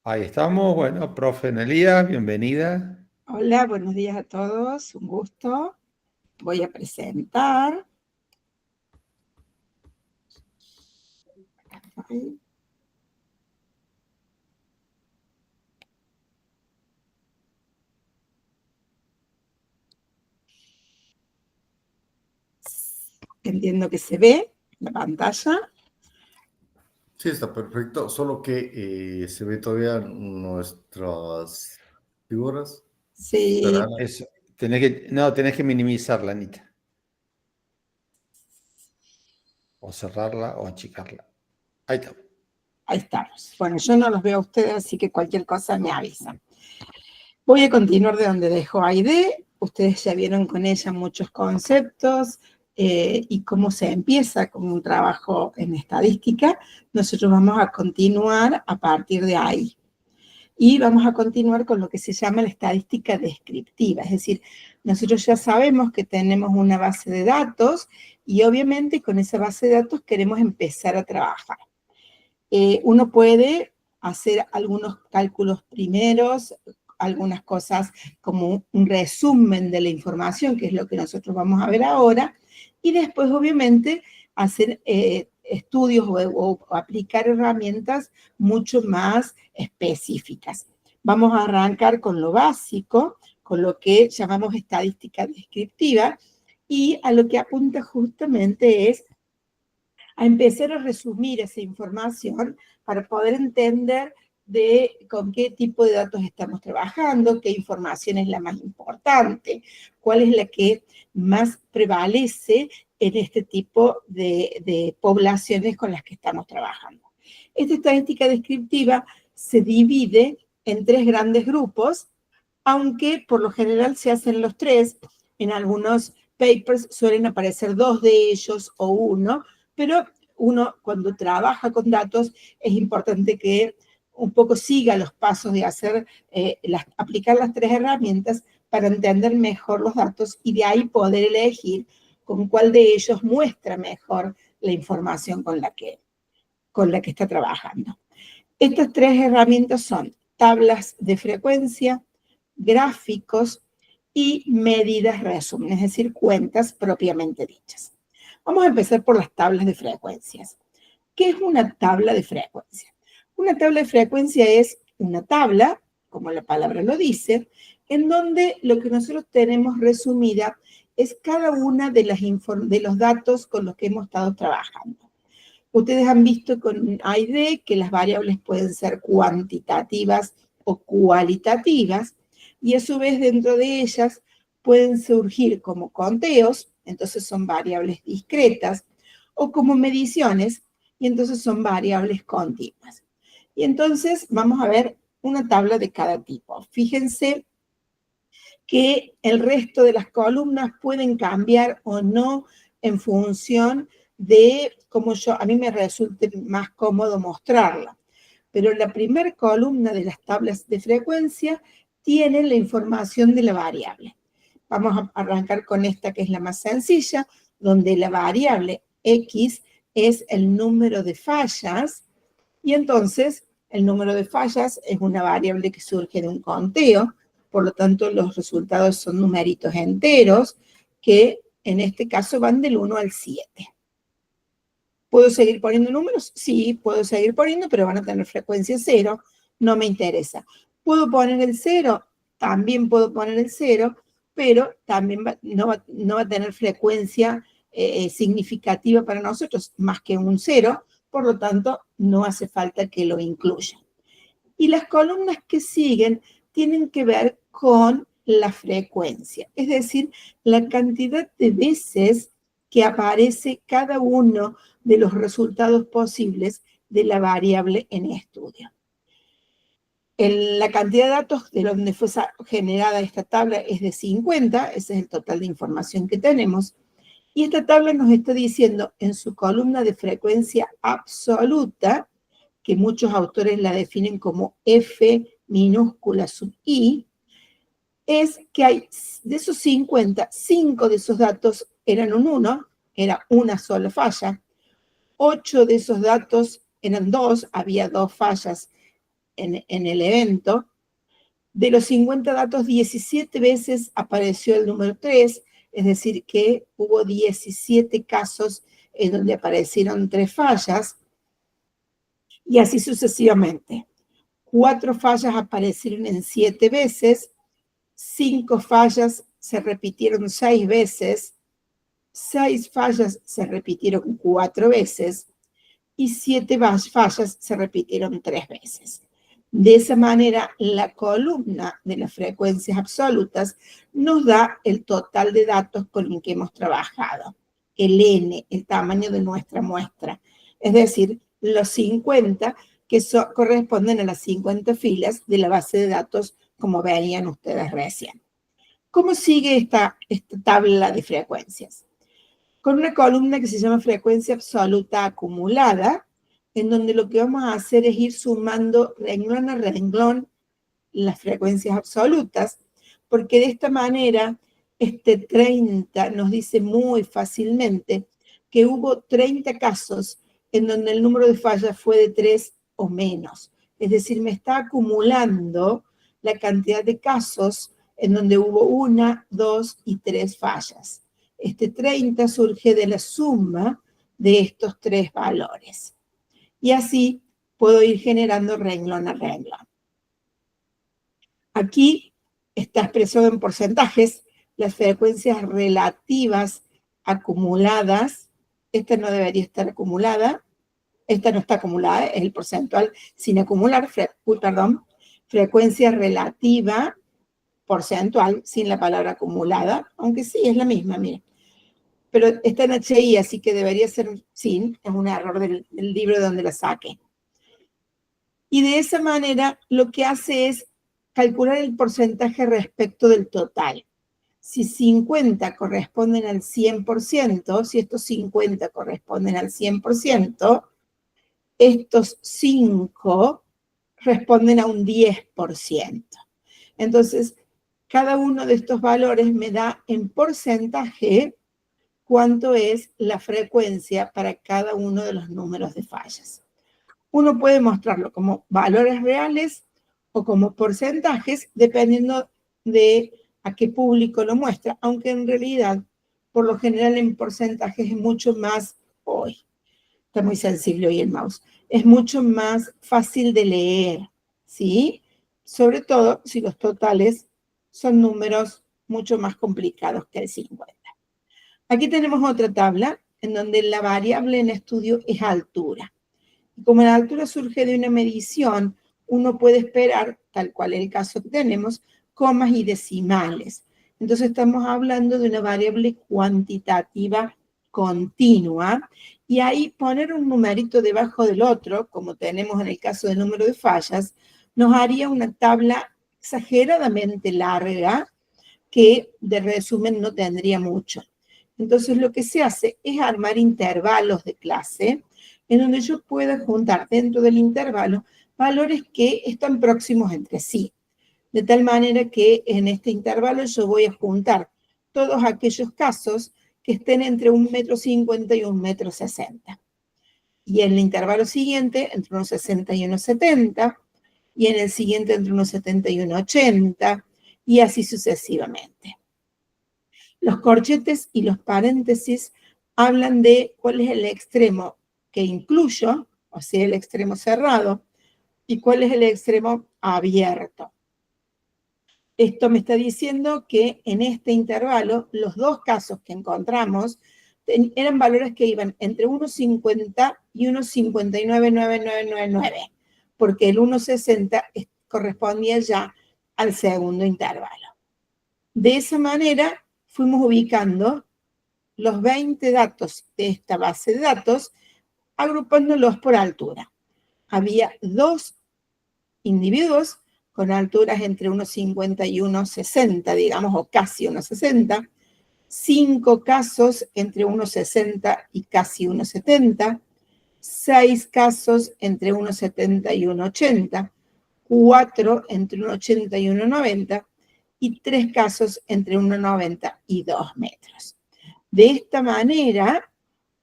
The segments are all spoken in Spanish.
Ahí estamos. Bueno, profe Nelía, bienvenida. Hola, buenos días a todos, un gusto. Voy a presentar. Ay, entiendo que se ve la pantalla. Sí, está perfecto, solo que se ve todavía nuestras figuras. Sí, ¿Será? Eso. Tenés que minimizarla, Anita. O cerrarla o achicarla. Ahí está. ahí estamos. Bueno, yo no los veo a ustedes, así que cualquier cosa me avisan. Voy a continuar de donde dejó Aide. Ustedes ya vieron con ella muchos conceptos y cómo se empieza con un trabajo en estadística. Nosotros vamos a continuar a partir de ahí. Y vamos a continuar con lo que se llama la estadística descriptiva, es decir, nosotros ya sabemos que tenemos una base de datos y obviamente con esa base de datos queremos empezar a trabajar. Uno puede hacer algunos cálculos primeros, algunas cosas como un resumen de la información, que es lo que nosotros vamos a ver ahora, y después obviamente hacer estudios o aplicar herramientas mucho más específicas. Vamos a arrancar con lo básico, con lo que llamamos estadística descriptiva, y a lo que apunta justamente es a empezar a resumir esa información para poder entender de con qué tipo de datos estamos trabajando, qué información es la más importante, cuál es la que más prevalece en este tipo de poblaciones con las que estamos trabajando. Esta estadística descriptiva se divide en tres grandes grupos, aunque por lo general se hacen los tres. En algunos papers suelen aparecer dos de ellos o uno, pero uno cuando trabaja con datos es importante que un poco siga los pasos de hacer, aplicar las tres herramientas para entender mejor los datos y de ahí poder elegir con cuál de ellos muestra mejor la información con la que está trabajando. Estas tres herramientas son tablas de frecuencia, gráficos y medidas resumen, es decir, cuentas propiamente dichas. Vamos a empezar por las tablas de frecuencias. ¿Qué es una tabla de frecuencia? Una tabla de frecuencia es una tabla, como la palabra lo dice, en donde lo que nosotros tenemos resumida es cada una de los datos con los que hemos estado trabajando. Ustedes han visto con AID que las variables pueden ser cuantitativas o cualitativas, y a su vez dentro de ellas pueden surgir como conteos, entonces son variables discretas, o como mediciones, y entonces son variables continuas. Y entonces vamos a ver una tabla de cada tipo. Fíjense que el resto de las columnas pueden cambiar o no en función de cómo a mí me resulte más cómodo mostrarla. Pero la primera columna de las tablas de frecuencia tiene la información de la variable. Vamos a arrancar con esta que es la más sencilla, donde la variable X es el número de fallas, y entonces el número de fallas es una variable que surge de un conteo, por lo tanto los resultados son numeritos enteros que en este caso van del 1 al 7. ¿Puedo seguir poniendo números? Sí, puedo seguir poniendo, pero van a tener frecuencia 0, no me interesa. ¿Puedo poner el 0? También puedo poner el 0, pero también no va a tener frecuencia significativa para nosotros, más que un 0, por lo tanto, no hace falta que lo incluya. Y las columnas que siguen tienen que ver con la frecuencia, es decir, la cantidad de veces que aparece cada uno de los resultados posibles de la variable en estudio. La cantidad de datos de donde fue generada esta tabla es de 50, ese es el total de información que tenemos, y esta tabla nos está diciendo en su columna de frecuencia absoluta, que muchos autores la definen como F minúscula sub I, es que hay de esos 50, 5 de esos datos eran un 1, era una sola falla, 8 de esos datos eran 2, había 2 fallas, en el evento, de los 50 datos, 17 veces apareció el número 3, es decir, que hubo 17 casos en donde aparecieron 3 fallas, y así sucesivamente. 4 fallas aparecieron en 7 veces, 5 fallas se repitieron 6 veces, 6 fallas se repitieron 4 veces, y 7 fallas se repitieron 3 veces. De esa manera, la columna de las frecuencias absolutas nos da el total de datos con el que hemos trabajado, el N, el tamaño de nuestra muestra, es decir, los 50 que corresponden a las 50 filas de la base de datos, como veían ustedes recién. ¿Cómo sigue esta tabla de frecuencias? Con una columna que se llama frecuencia absoluta acumulada, en donde lo que vamos a hacer es ir sumando renglón a renglón las frecuencias absolutas, porque de esta manera este 30 nos dice muy fácilmente que hubo 30 casos en donde el número de fallas fue de 3 o menos. Es decir, me está acumulando la cantidad de casos en donde hubo 1, 2 y 3 fallas. Este 30 surge de la suma de estos 3 valores. Y así puedo ir generando renglón a renglón. Aquí está expresado en porcentajes las frecuencias relativas acumuladas. Esta no debería estar acumulada. Esta no está acumulada, es el porcentual sin acumular. Frecuencia relativa porcentual sin la palabra acumulada, aunque sí, es la misma, miren. Pero está en HI, así que debería ser sin, es un error del libro de donde la saqué. Y de esa manera lo que hace es calcular el porcentaje respecto del total. Si 50 corresponden al 100%, si estos 50 corresponden al 100%, estos 5 responden a un 10%. Entonces, cada uno de estos valores me da en porcentaje cuánto es la frecuencia para cada uno de los números de fallas. Uno puede mostrarlo como valores reales o como porcentajes, dependiendo de a qué público lo muestra, aunque en realidad, por lo general en porcentajes es mucho más, hoy está muy sensible hoy el mouse, es mucho más fácil de leer, ¿sí? Sobre todo si los totales son números mucho más complicados que el 50. Aquí tenemos otra tabla en donde la variable en estudio es altura. Y como la altura surge de una medición, uno puede esperar, tal cual es el caso que tenemos, comas y decimales. Entonces estamos hablando de una variable cuantitativa continua, y ahí poner un numerito debajo del otro, como tenemos en el caso del número de fallas, nos haría una tabla exageradamente larga que de resumen no tendría mucho. Entonces lo que se hace es armar intervalos de clase en donde yo pueda juntar dentro del intervalo valores que están próximos entre sí. De tal manera que en este intervalo yo voy a juntar todos aquellos casos que estén entre 1,50 m y 1,60 m. Y en el intervalo siguiente, entre 1,60 y 1,70 m, y en el siguiente entre 1,70 y 1,80 m, y así sucesivamente. Los corchetes y los paréntesis hablan de cuál es el extremo que incluyo, o sea, el extremo cerrado, y cuál es el extremo abierto. Esto me está diciendo que en este intervalo, los dos casos que encontramos eran valores que iban entre 1,50 y 1,599999, porque el 1,60 correspondía ya al segundo intervalo. De esa manera, fuimos ubicando los 20 datos de esta base de datos, agrupándolos por altura. Había 2 individuos con alturas entre 1,50 y 1,60, digamos, o casi 1,60, 5 casos entre 1,60 y casi 1,70, 6 casos entre 1,70 y 1,80, 4 entre 1,80 y 1,90, y 3 casos entre 1,90 y 2 metros. De esta manera,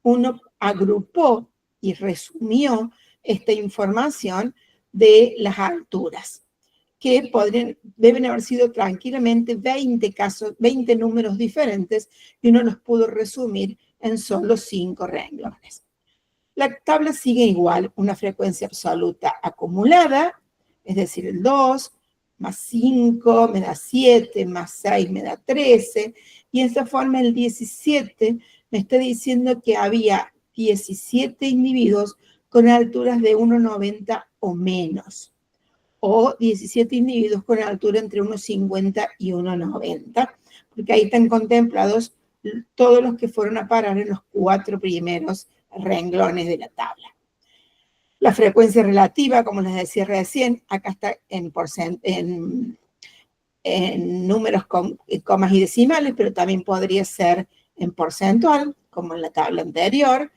uno agrupó y resumió esta información de las alturas, que deben haber sido tranquilamente 20 casos, 20 números diferentes, y uno los pudo resumir en solo 5 renglones. La tabla sigue igual, una frecuencia absoluta acumulada, es decir, el 2, más 5 me da 7, más 6 me da 13, y de esta forma el 17 me está diciendo que había 17 individuos con alturas de 1,90 o menos, o 17 individuos con altura entre 1,50 y 1,90, porque ahí están contemplados todos los que fueron a parar en los 4 primeros renglones de la tabla. La frecuencia relativa, como les decía recién, acá está en números con comas y decimales, pero también podría ser en porcentual, como en la tabla anterior.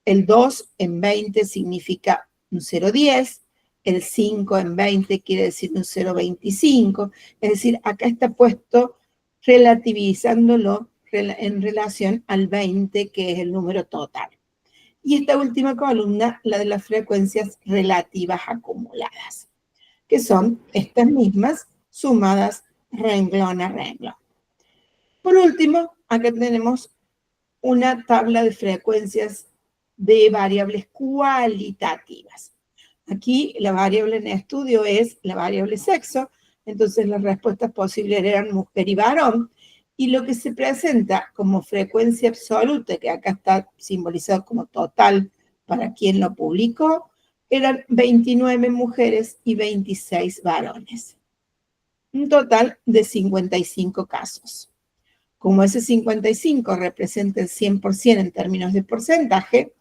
El 2 en 20 significa un 0,10, el 5 en 20 quiere decir un 0,25, es decir, acá está puesto relativizándolo en relación al 20, que es el número total. Y esta última columna, la de las frecuencias relativas acumuladas, que son estas mismas sumadas renglón a renglón. Por último, acá tenemos una tabla de frecuencias de variables cualitativas. Aquí la variable en estudio es la variable sexo, entonces las respuestas posibles eran mujer y varón, y lo que se presenta como frecuencia absoluta, que acá está simbolizado como total para quien lo publicó, eran 29 mujeres y 26 varones. Un total de 55 casos. Como ese 55 representa el 100% en términos de porcentaje,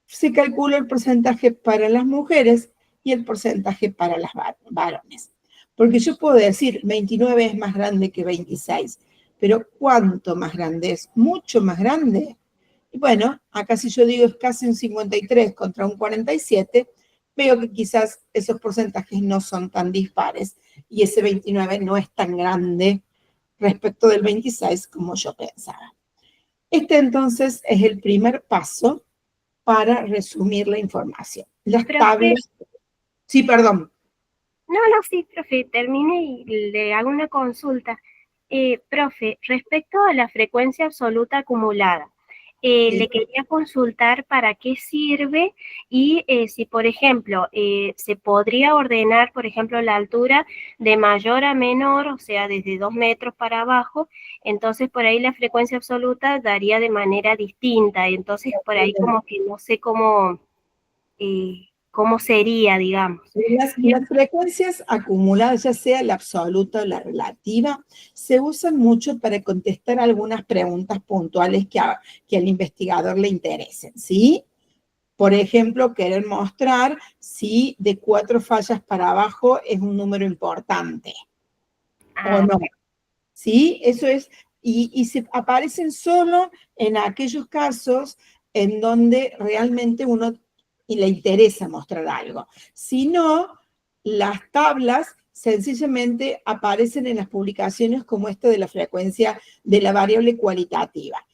se calcula el porcentaje para las mujeres y el porcentaje para las varones. Porque yo puedo decir 29 es más grande que 26, pero ¿cuánto más grande es? Mucho más grande. Y bueno, acá si yo digo es casi un 53 contra un 47, veo que quizás esos porcentajes no son tan dispares y ese 29 no es tan grande respecto del 26 como yo pensaba. Este entonces es el primer paso para resumir la información. Las tablas... Sí, perdón. No, sí, profe, termine y le hago una consulta. Profe, respecto a la frecuencia absoluta acumulada, Sí. le quería consultar para qué sirve y si, por ejemplo, se podría ordenar, por ejemplo, la altura de mayor a menor, o sea, desde 2 metros para abajo, entonces por ahí la frecuencia absoluta daría de manera distinta, entonces por ahí como que no sé cómo sería, digamos. Las frecuencias acumuladas, ya sea la absoluta o la relativa, se usan mucho para contestar algunas preguntas puntuales que al investigador le interesen, ¿sí? Por ejemplo, querer mostrar si de 4 fallas para abajo es un número importante o no, ¿sí? Eso es, y se aparecen solo en aquellos casos en donde realmente uno y le interesa mostrar algo. Si no, las tablas sencillamente aparecen en las publicaciones como esta de la frecuencia de la variable cualitativa.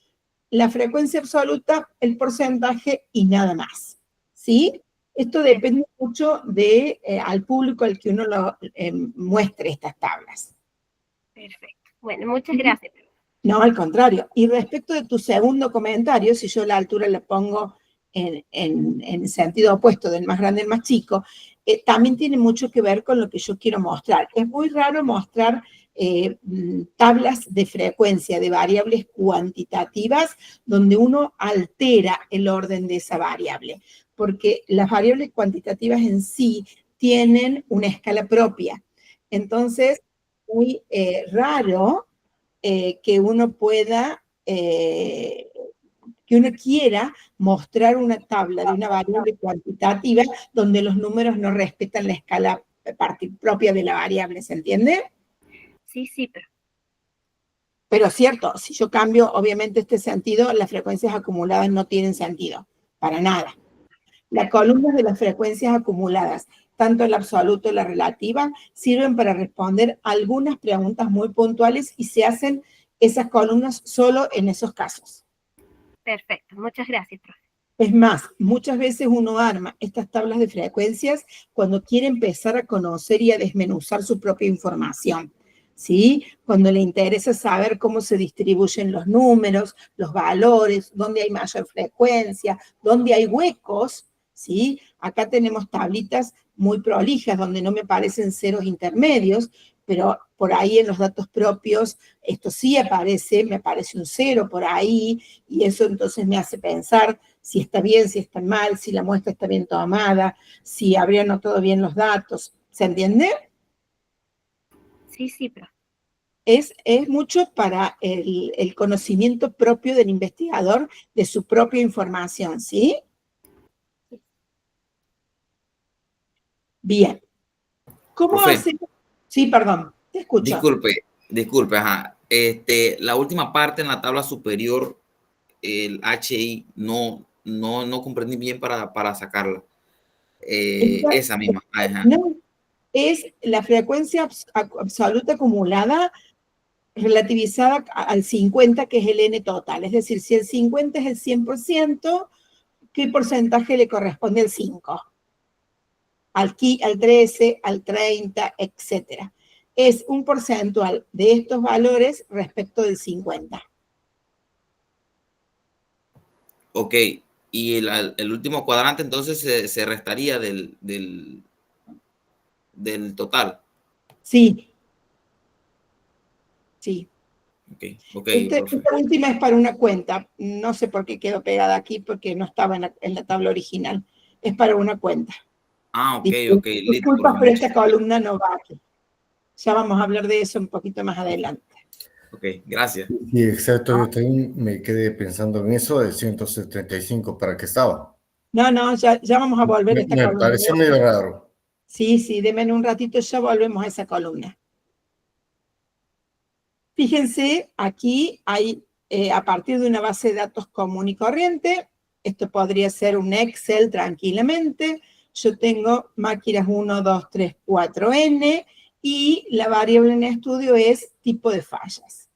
La frecuencia absoluta, el porcentaje y nada más, ¿sí? Esto depende mucho al público al que uno muestre estas tablas. Perfecto. Bueno, muchas gracias. No, al contrario. Y respecto de tu segundo comentario, si yo la altura la pongo en sentido opuesto del más grande al más chico, también tiene mucho que ver con lo que yo quiero mostrar. Es muy raro mostrar tablas de frecuencia de variables cuantitativas donde uno altera el orden de esa variable, porque las variables cuantitativas en sí tienen una escala propia. Entonces, muy raro que uno pueda, que uno quiera mostrar una tabla de una variable cuantitativa donde los números no respetan la escala propia de la variable, ¿se entiende? Sí, Pero es cierto, si yo cambio obviamente este sentido, las frecuencias acumuladas no tienen sentido, para nada. Las columnas de las frecuencias acumuladas, tanto la absoluta y la relativa, sirven para responder algunas preguntas muy puntuales y se hacen esas columnas solo en esos casos. Perfecto, muchas gracias, profe. Es más, muchas veces uno arma estas tablas de frecuencias cuando quiere empezar a conocer y a desmenuzar su propia información, ¿sí? Cuando le interesa saber cómo se distribuyen los números, los valores, dónde hay mayor frecuencia, dónde hay huecos, ¿sí? Acá tenemos tablitas muy prolijas donde no me aparecen ceros intermedios, pero por ahí en los datos propios esto sí aparece, me aparece un cero por ahí, y eso entonces me hace pensar si está bien, si está mal, si la muestra está bien tomada, si habría anotado bien los datos. ¿Se entiende? Sí, sí, profe. Es mucho para el conocimiento propio del investigador de su propia información, ¿sí? Bien. ¿Cómo Profe, hace? Sí, perdón, te escucho. disculpe, ajá. La última parte en la tabla superior, el HI, no comprendí bien para sacarla. Esa misma, ajá. No, es la frecuencia absoluta acumulada relativizada al 50, que es el N total. Es decir, si el 50 es el 100%, ¿qué porcentaje le corresponde al 5? Al 13, al 30, etc. Es un porcentual de estos valores respecto del 50. Ok, y el último cuadrante entonces se restaría del total. Sí. Sí. Ok, Esta profe. última es para una cuenta. No sé por qué quedó pegada aquí, porque no estaba en la tabla original. Es para una cuenta. Ah, ok, listo, Disculpas, profe. pero esta columna no va aquí. Ya vamos a hablar de eso un poquito más adelante. Ok, gracias. Sí, exacto. Yo también me quedé pensando en eso de 175, ¿para qué estaba? No, ya vamos a volver a esta Me columna. pareció medio raro. Sí, denme un ratito, ya volvemos a esa columna. Fíjense, aquí hay, a partir de una base de datos común y corriente, esto podría ser un Excel tranquilamente, yo tengo máquinas 1, 2, 3, 4N, y la variable en estudio es tipo de fallas.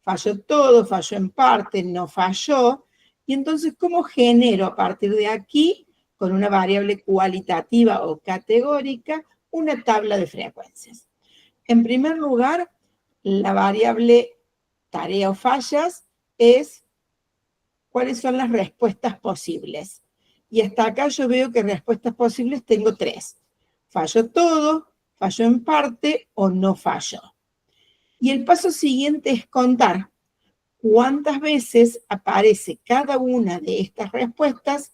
Falló todo, falló en parte, no falló, y entonces, ¿cómo genero a partir de aquí, con una variable cualitativa o categórica, una tabla de frecuencias? En primer lugar, la variable tarea o fallas es cuáles son las respuestas posibles. Y hasta acá yo veo que respuestas posibles tengo 3. Falló todo, falló en parte o no falló. Y el paso siguiente es contar cuántas veces aparece cada una de estas respuestas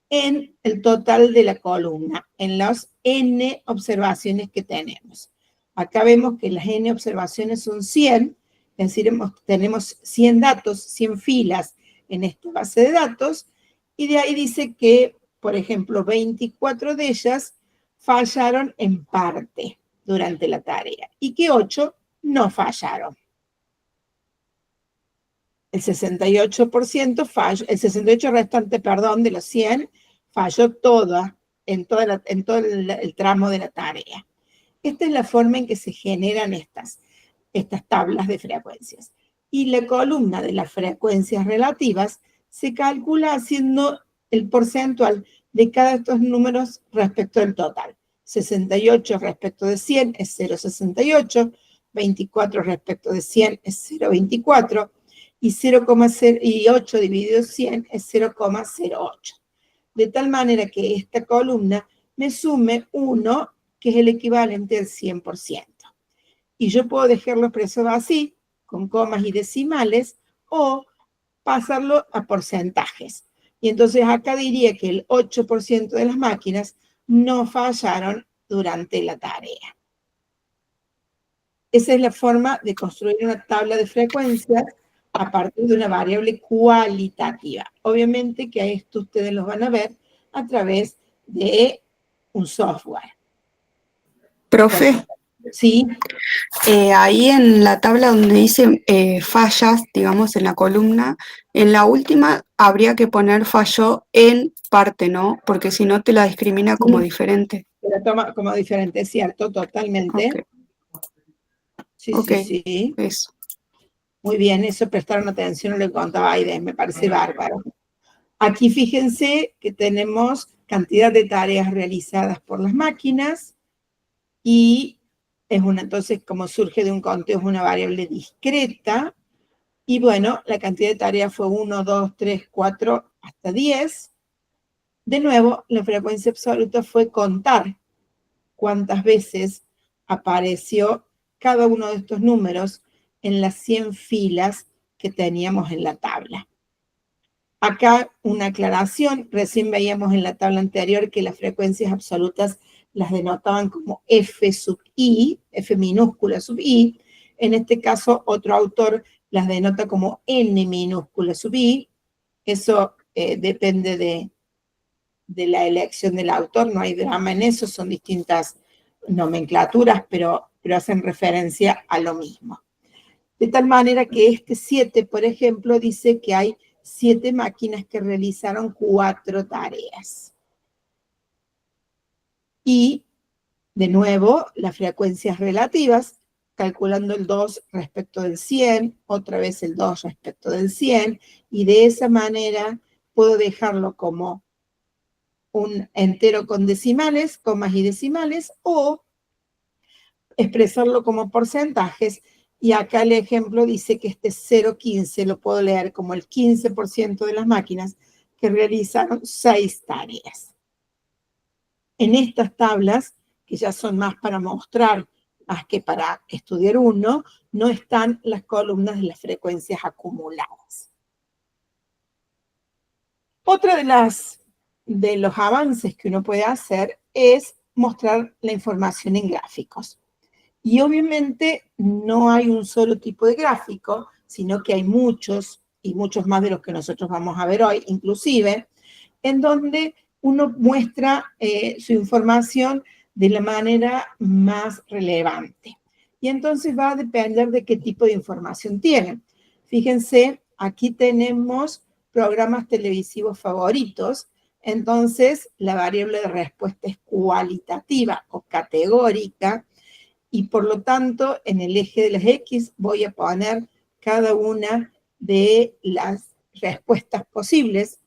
en el total de la columna, en las N observaciones que tenemos. Acá vemos que las N observaciones son 100, es decir, tenemos 100 datos, 100 filas en esta base de datos, y de ahí dice que, por ejemplo, 24 de ellas fallaron en parte durante la tarea, y que 8 no fallaron. El 68% falló, el 68 restante, perdón, de los 100, falló toda, en todo el tramo de la tarea. Esta es la forma en que se generan estas tablas de frecuencias. Y la columna de las frecuencias relativas se calcula haciendo el porcentual de cada de estos números respecto del total. 68 respecto de 100 es 0,68, 24 respecto de 100 es 0,24, y 8 dividido 100 es 0,08. De tal manera que esta columna me sume 1, que es el equivalente al 100%. Y yo puedo dejarlo expresado así, con comas y decimales, o pasarlo a porcentajes. Y entonces acá diría que el 8% de las máquinas no fallaron durante la tarea. Esa es la forma de construir una tabla de frecuencias a partir de una variable cualitativa. Obviamente que a esto ustedes los van a ver a través de un software. Profe, Sí, ahí en la tabla donde dice fallas, digamos, en la columna, en la última habría que poner falló en parte, ¿no? Porque si no te la discrimina como Sí. diferente. la toma como diferente, es cierto, totalmente. Ok, Sí, ok, sí. eso. Muy bien, eso prestaron atención, no le contaba a Aide, me parece bárbaro. Aquí fíjense que tenemos cantidad de tareas realizadas por las máquinas y entonces, como surge de un conteo, es una variable discreta. Y bueno, la cantidad de tareas fue 1, 2, 3, 4, hasta 10. De nuevo, la frecuencia absoluta fue contar cuántas veces apareció cada uno de estos números en las 100 filas que teníamos en la tabla. Acá una aclaración, recién veíamos en la tabla anterior que las frecuencias absolutas las denotaban como F sub I, F minúscula sub I. En este caso, otro autor las denota como N minúscula sub I. Eso depende de la elección del autor, no hay drama en eso, son distintas nomenclaturas, pero hacen referencia a lo mismo. De tal manera que este 7, por ejemplo, dice que hay 7 máquinas que realizaron 4 tareas. Y, de nuevo, las frecuencias relativas, calculando el 2 respecto del 100, otra vez el 2 respecto del 100, y de esa manera puedo dejarlo como un entero con decimales, comas y decimales, o expresarlo como porcentajes. Y acá el ejemplo dice que este 0,15 lo puedo leer como el 15% de las máquinas que realizaron 6 tareas. En estas tablas, que ya son más para mostrar más que para estudiar uno, no están las columnas de las frecuencias acumuladas. Otra de los avances que uno puede hacer es mostrar la información en gráficos. Y obviamente no hay un solo tipo de gráfico, sino que hay muchos, y muchos más de los que nosotros vamos a ver hoy, inclusive, en donde uno muestra su información de la manera más relevante. Y entonces va a depender de qué tipo de información tienen. Fíjense, aquí tenemos programas televisivos favoritos, entonces la variable de respuesta es cualitativa o categórica, y por lo tanto, en el eje de las X voy a poner cada una de las respuestas posibles.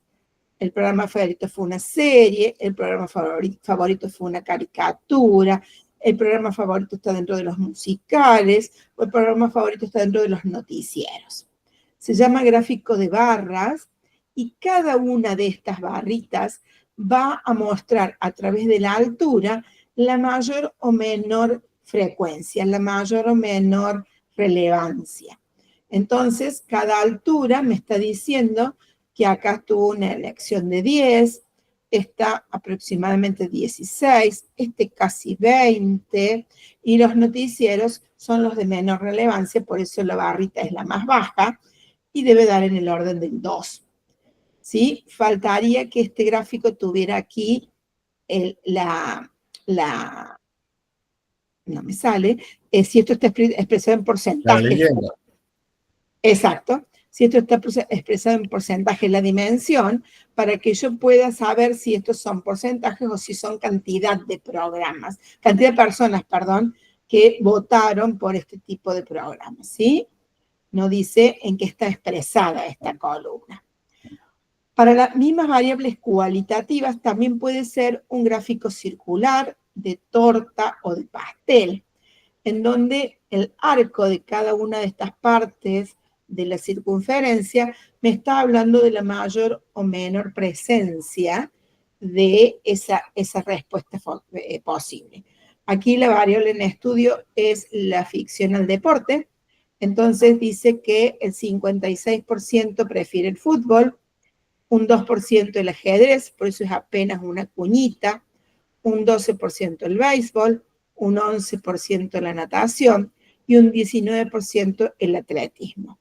El programa favorito fue una serie, el programa favorito fue una caricatura, el programa favorito está dentro de los musicales, o el programa favorito está dentro de los noticieros. Se llama gráfico de barras, y cada una de estas barritas va a mostrar a través de la altura la mayor o menor frecuencia, la mayor o menor relevancia. Entonces, cada altura me está diciendo que acá tuvo una elección de 10, esta aproximadamente 16, este casi 20, y los noticieros son los de menor relevancia, por eso la barrita es la más baja, y debe dar en el orden del 2. ¿Sí? Faltaría que este gráfico tuviera aquí no me sale, si esto está expresado en porcentaje. La leyenda. Exacto. Si esto está expresado en porcentaje, la dimensión, para que yo pueda saber si estos son porcentajes o si son cantidad de programas, cantidad de personas, perdón, que votaron por este tipo de programas, ¿sí? No dice en qué está expresada esta columna. Para las mismas variables cualitativas también puede ser un gráfico circular, de torta o de pastel, en donde el arco de cada una de estas partes de la circunferencia me está hablando de la mayor o menor presencia de esa respuesta posible. Aquí la variable en estudio es la afición al deporte, entonces dice que el 56% prefiere el fútbol, un 2% el ajedrez, por eso es apenas una cuñita, un 12% el béisbol, un 11% la natación y un 19% el atletismo.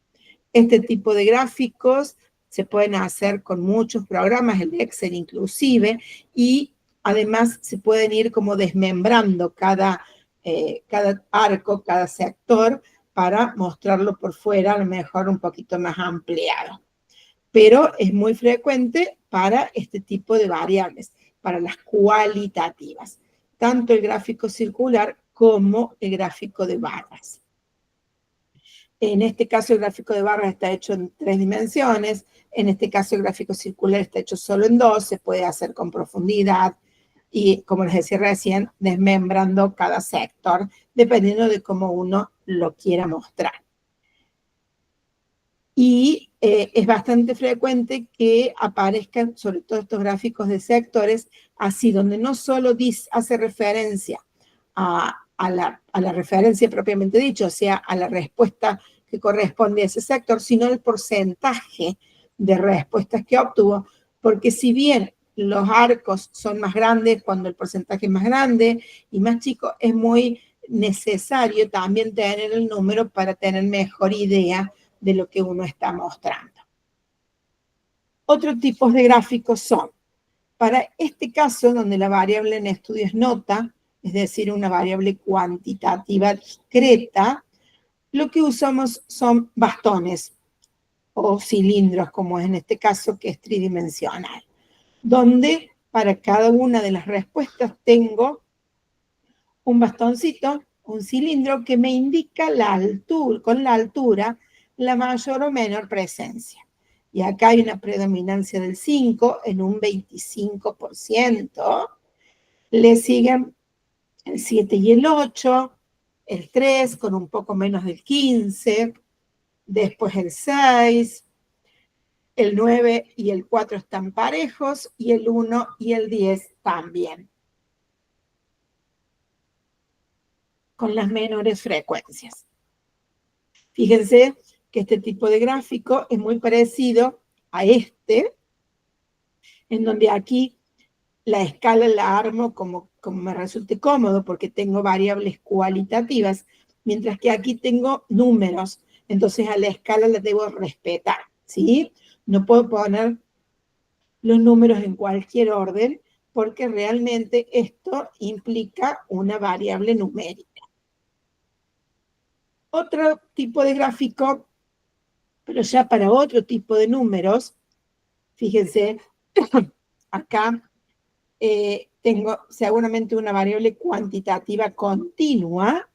Este tipo de gráficos se pueden hacer con muchos programas, el Excel inclusive, y además se pueden ir como desmembrando cada arco, cada sector, para mostrarlo por fuera, a lo mejor un poquito más ampliado. Pero es muy frecuente para este tipo de variables, para las cualitativas, tanto el gráfico circular como el gráfico de barras. En este caso el gráfico de barras está hecho en 3 dimensiones, en este caso el gráfico circular está hecho solo en 2, se puede hacer con profundidad y, como les decía recién, desmembrando cada sector, dependiendo de cómo uno lo quiera mostrar. Y es bastante frecuente que aparezcan, sobre todo estos gráficos de sectores, así, donde no solo hace referencia a la referencia propiamente dicho, o sea, a la respuesta que corresponde a ese sector, sino el porcentaje de respuestas que obtuvo, porque si bien los arcos son más grandes cuando el porcentaje es más grande y más chico, es muy necesario también tener el número para tener mejor idea de lo que uno está mostrando. Otros tipos de gráficos son, para este caso, donde la variable en estudio es nota, es decir, una variable cuantitativa discreta, lo que usamos son bastones o cilindros, como es en este caso, que es tridimensional, donde para cada una de las respuestas tengo un bastoncito, un cilindro que me indica la altura, con la altura, la mayor o menor presencia. Y acá hay una predominancia del 5 en un 25%. Le siguen el 7 y el 8, el 3 con un poco menos del 15, después el 6, el 9 y el 4 están parejos, y el 1 y el 10 también, con las menores frecuencias. Fíjense que este tipo de gráfico es muy parecido a este, en donde aquí la escala la armo como me resulte cómodo, porque tengo variables cualitativas, mientras que aquí tengo números, entonces a la escala la debo respetar, ¿sí? No puedo poner los números en cualquier orden, porque realmente esto implica una variable numérica. Otro tipo de gráfico, pero ya para otro tipo de números, fíjense, acá tengo seguramente una variable cuantitativa continua,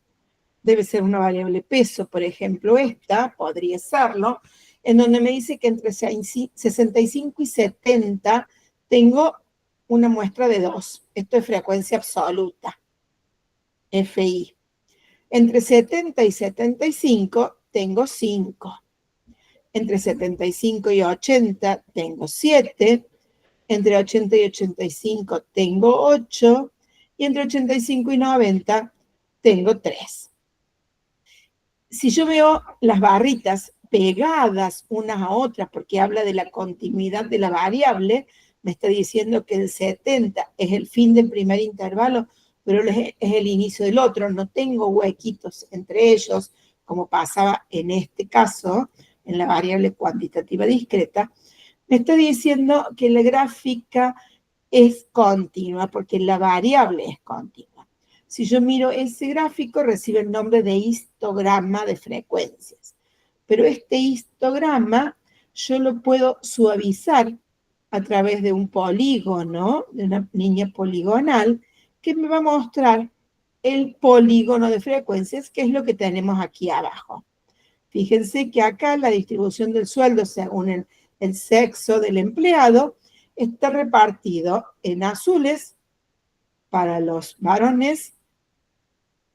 debe ser una variable peso, por ejemplo, esta, podría serlo, en donde me dice que entre 65 y 70 tengo una muestra de 2. Esto es frecuencia absoluta, FI. Entre 70 y 75 tengo 5. Entre 75 y 80 tengo 7. Entre 80 y 85 tengo 8. Y entre 85 y 90 tengo 3. Si yo veo las barritas pegadas unas a otras, porque habla de la continuidad de la variable, me está diciendo que el 70 es el fin del primer intervalo, pero es el inicio del otro. No tengo huequitos entre ellos, como pasaba en este caso, en la variable cuantitativa discreta. Me está diciendo que la gráfica es continua, porque la variable es continua. Si yo miro ese gráfico, recibe el nombre de histograma de frecuencias. Pero este histograma yo lo puedo suavizar a través de un polígono, de una línea poligonal, que me va a mostrar el polígono de frecuencias, que es lo que tenemos aquí abajo. Fíjense que acá la distribución del sueldo, según el sexo del empleado, está repartido en azules para los varones,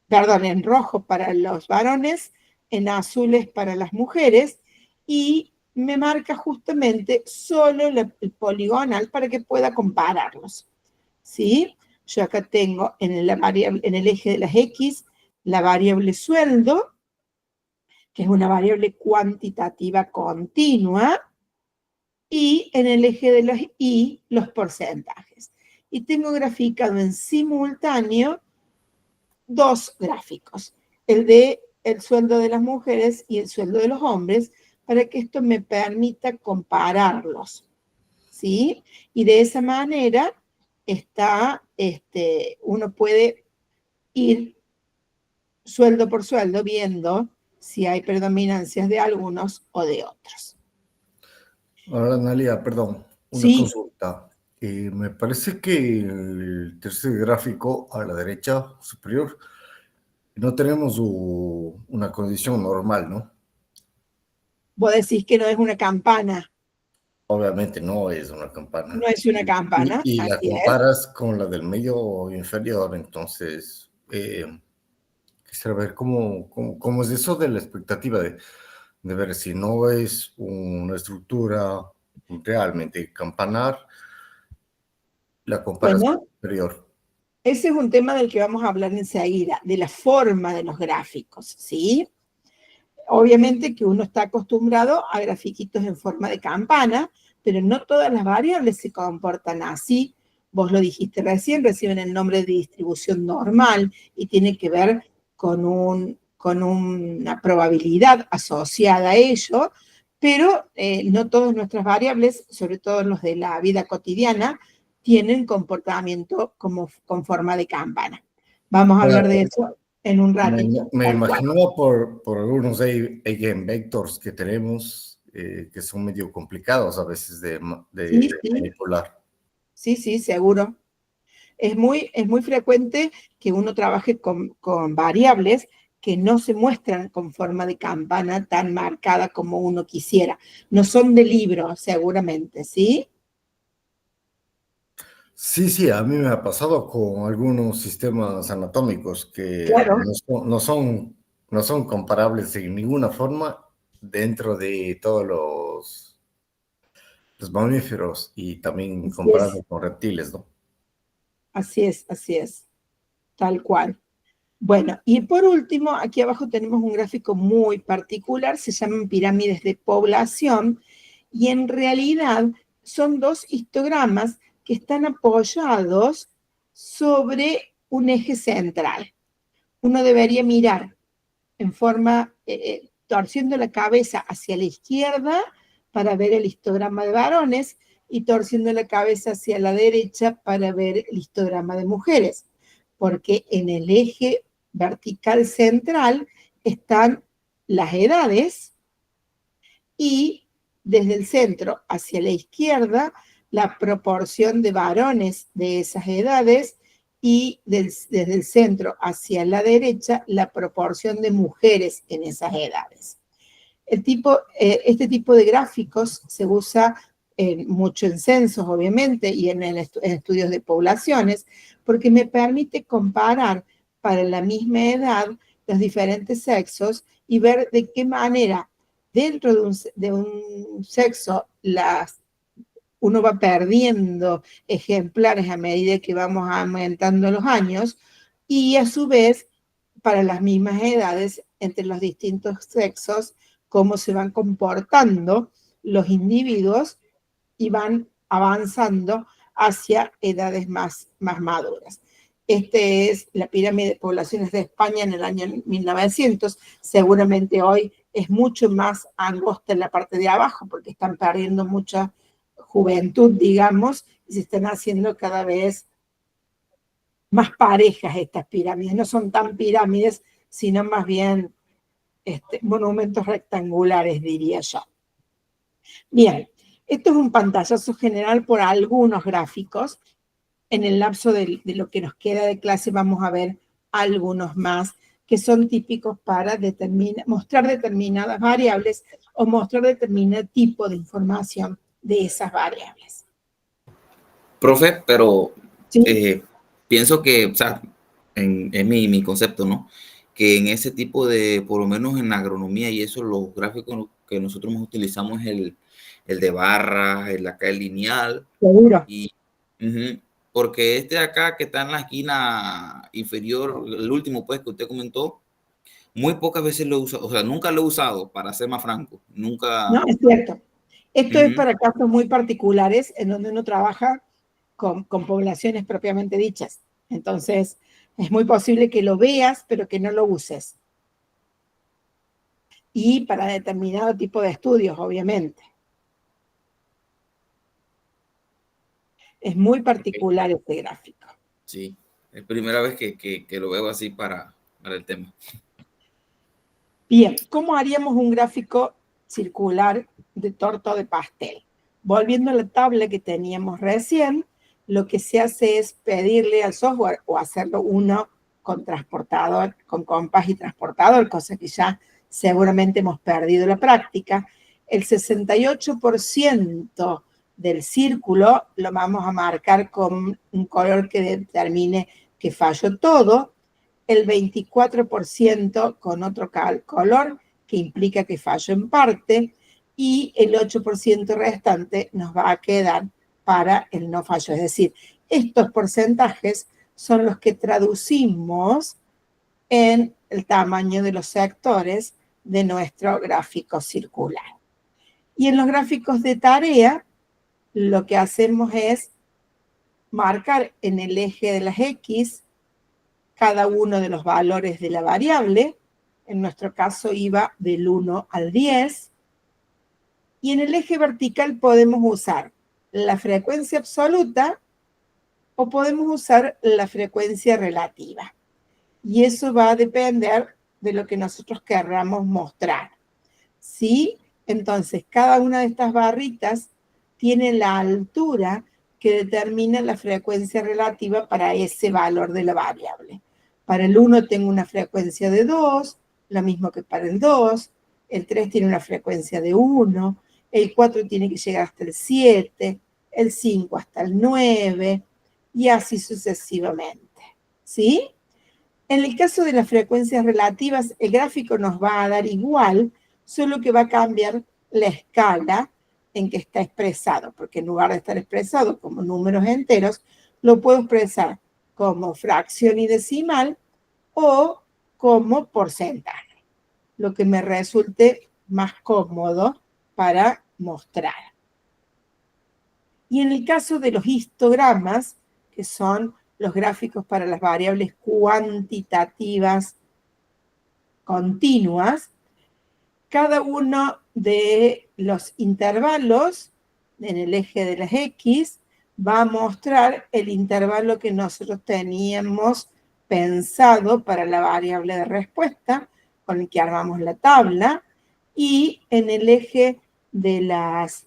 perdón, en rojo para los varones, en azules para las mujeres, y me marca justamente solo el poligonal para que pueda compararlos, ¿sí? Yo acá tengo en el eje de las X la variable sueldo, que es una variable cuantitativa continua, y en el eje de las Y los porcentajes. Y tengo graficado en simultáneo dos gráficos, el de el sueldo de las mujeres y el sueldo de los hombres, para que esto me permita compararlos, ¿sí? Y de esa manera uno puede ir sueldo por sueldo viendo si hay predominancias de algunos o de otros. Ahora, Analia, perdón, una Sí. consulta. Me parece que el tercer gráfico a la derecha superior no tenemos una condición normal, ¿no? Vos decís que no es una campana, Obviamente no es una campana. no es una campana, Y la así es. comparas con la del medio inferior, entonces quisiera ver cómo es eso de la expectativa de ver si no es una estructura realmente campanar, la comparación Bueno, inferior. ese es un tema del que vamos a hablar enseguida, de la forma de los gráficos, ¿sí? Obviamente que uno está acostumbrado a grafiquitos en forma de campana, pero no todas las variables se comportan así. Vos lo dijiste recién, reciben el nombre de distribución normal y tiene que ver con una probabilidad asociada a ello, pero no todas nuestras variables, sobre todo los de la vida cotidiana, tienen comportamiento con forma de campana. Vamos a hablar de eso en un ratito. Me Tal cual. imaginaba por algunos eigenvectors que tenemos que son medio complicados a veces Sí, de sí, manipular. sí, sí, seguro. Es muy frecuente que uno trabaje con variables que no se muestran con forma de campana tan marcada como uno quisiera. No son de libro, seguramente, ¿sí? Sí, sí, a mí me ha pasado con algunos sistemas anatómicos que Claro, no son comparables en ninguna forma dentro de todos los mamíferos y también comparado con reptiles, ¿no? así es, tal cual. Bueno, y por último, aquí abajo tenemos un gráfico muy particular, se llaman pirámides de población, y en realidad son dos histogramas que están apoyados sobre un eje central. Uno debería mirar en forma, torciendo la cabeza hacia la izquierda para ver el histograma de varones y torciendo la cabeza hacia la derecha para ver el histograma de mujeres, porque en el eje vertical central están las edades y desde el centro hacia la izquierda la proporción de varones de esas edades y desde el centro hacia la derecha la proporción de mujeres en esas edades. Este tipo de gráficos se usa mucho en censos, obviamente, y en estudios de poblaciones, porque me permite comparar para la misma edad los diferentes sexos y ver de qué manera dentro de un sexo uno va perdiendo ejemplares a medida que vamos aumentando los años y a su vez para las mismas edades entre los distintos sexos cómo se van comportando los individuos y van avanzando hacia edades más maduras. Este es la pirámide de poblaciones de España en el año 1900. Seguramente hoy es mucho más angosta en la parte de abajo porque están perdiendo mucha juventud, digamos, y se están haciendo cada vez más parejas estas pirámides. No son tan pirámides, sino más bien monumentos rectangulares, diría yo. Bien, esto es un pantallazo general por algunos gráficos. En el lapso de lo que nos queda de clase vamos a ver algunos más que son típicos para mostrar determinadas variables o mostrar determinado tipo de información de esas variables. Profe, pero ¿Sí? pienso que, o sea, en mi concepto, ¿no? Que en ese tipo de, por lo menos en la agronomía y eso, los gráficos que nosotros más utilizamos es el de barras, el lineal. Seguro. Y, porque este de acá que está en la esquina inferior, el último pues que usted comentó, muy pocas veces lo he usado, o sea, nunca lo he usado, para ser más franco, nunca. No, es cierto. Esto es para casos muy particulares en donde uno trabaja con poblaciones propiamente dichas. Entonces, es muy posible que lo veas, pero que no lo uses. Y para determinado tipo de estudios, obviamente. Es muy particular este gráfico. Sí, es primera vez que lo veo así para el tema. Bien, ¿cómo haríamos un gráfico circular de torta o de pastel? Volviendo a la tabla que teníamos recién, lo que se hace es pedirle al software o hacerlo uno con transportador, con compás y transportador, cosa que ya seguramente hemos perdido la práctica. el 68% del círculo lo vamos a marcar con un color que determine que falló todo, el 24% con otro color que implica que falló en parte, y el 8% restante nos va a quedar para el no fallo. Es decir, estos porcentajes son los que traducimos en el tamaño de los sectores de nuestro gráfico circular. Y en los gráficos de tarea, lo que hacemos es marcar en el eje de las X cada uno de los valores de la variable. En nuestro caso iba del 1 al 10. Y en el eje vertical podemos usar la frecuencia absoluta o podemos usar la frecuencia relativa. Y eso va a depender de lo que nosotros querramos mostrar. ¿Sí? Entonces, cada una de estas barritas tiene la altura que determina la frecuencia relativa para ese valor de la variable. Para el 1 tengo una frecuencia de 2, lo mismo que para el 2. El 3 tiene una frecuencia de 1. El 4 tiene que llegar hasta el 7. El 5 hasta el 9. Y así sucesivamente. ¿Sí? En el caso de las frecuencias relativas, el gráfico nos va a dar igual, solo que va a cambiar la escala en que está expresado, porque en lugar de estar expresado como números enteros, lo puedo expresar como fracción y decimal o como porcentaje, lo que me resulte más cómodo para mostrar. Y en el caso de los histogramas, que son los gráficos para las variables cuantitativas continuas, cada uno de los intervalos en el eje de las X va a mostrar el intervalo que nosotros teníamos pensado para la variable de respuesta, con el que armamos la tabla, y en el eje de las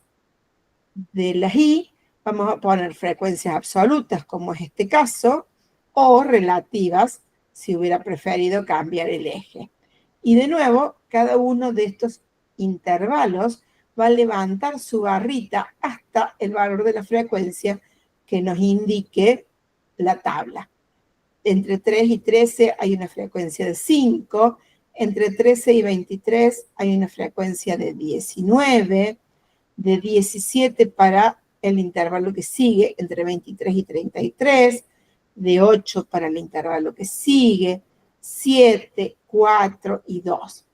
Y vamos a poner frecuencias absolutas, como es este caso, o relativas, si hubiera preferido cambiar el eje. Y de nuevo, cada uno de estos intervalos va a levantar su barrita hasta el valor de la frecuencia que nos indique la tabla. Entre 3 y 13 hay una frecuencia de 5, entre 13 y 23 hay una frecuencia de 19, de 17 para el intervalo que sigue, entre 23 y 33, de 8 para el intervalo que sigue, 7, 4 y 2.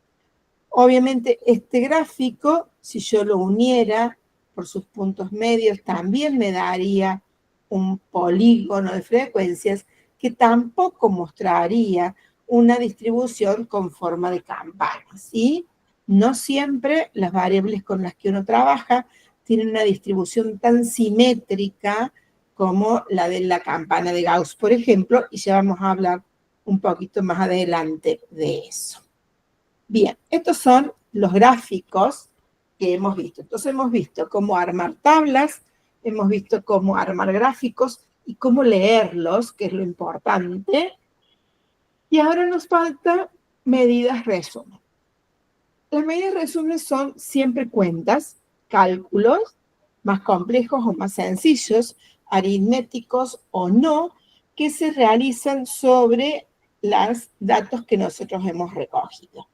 Obviamente este gráfico, si yo lo uniera por sus puntos medios, también me daría un polígono de frecuencias que tampoco mostraría una distribución con forma de campana, ¿sí? No siempre las variables con las que uno trabaja tienen una distribución tan simétrica como la de la campana de Gauss, por ejemplo, y ya vamos a hablar un poquito más adelante de eso. Bien, estos son los gráficos que hemos visto. Entonces hemos visto cómo armar tablas, hemos visto cómo armar gráficos y cómo leerlos, que es lo importante. Y ahora nos falta medidas resumen. Las medidas resumen son siempre cuentas, cálculos, más complejos o más sencillos, aritméticos o no, que se realizan sobre los datos que nosotros hemos recogido.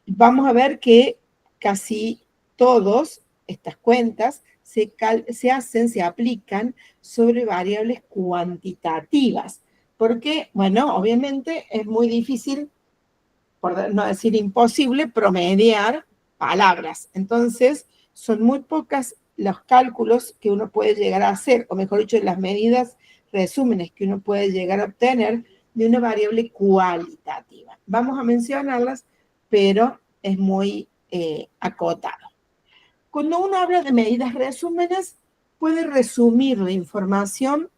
Vamos a ver que casi todas estas cuentas se aplican sobre variables cuantitativas, porque, bueno, obviamente es muy difícil, por no decir imposible, promediar palabras. Entonces, son muy pocas los cálculos que uno puede llegar a hacer, o mejor dicho, las medidas, resúmenes que uno puede llegar a obtener de una variable cualitativa. Vamos a mencionarlas, pero es muy acotado. Cuando uno habla de medidas resúmenes, puede resumir la información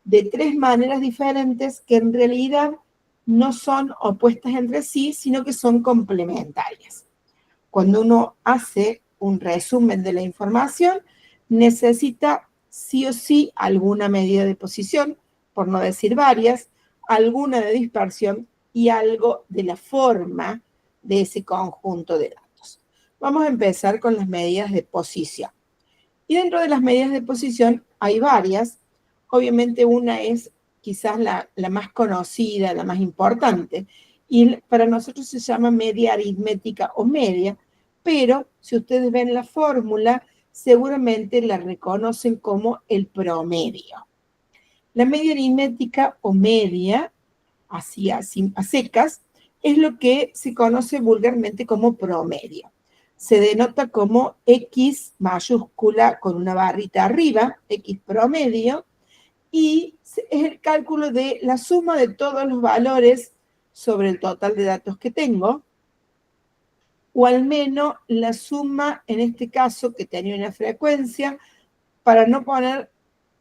de tres maneras diferentes que en realidad no son opuestas entre sí, sino que son complementarias. Cuando uno hace un resumen de la información, necesita sí o sí alguna medida de posición, por no decir varias, alguna de dispersión y algo de la forma de ese conjunto de datos. Vamos a empezar con las medidas de posición. Y dentro de las medidas de posición hay varias. Obviamente una es quizás la más conocida, la más importante, y para nosotros se llama media aritmética o media, pero si ustedes ven la fórmula, seguramente la reconocen como el promedio. La media aritmética o media, así a secas, es lo que se conoce vulgarmente como promedio. Se denota como X mayúscula con una barrita arriba, X promedio, y es el cálculo de la suma de todos los valores sobre el total de datos que tengo, o al menos la suma, en este caso, que tenía una frecuencia, para no poner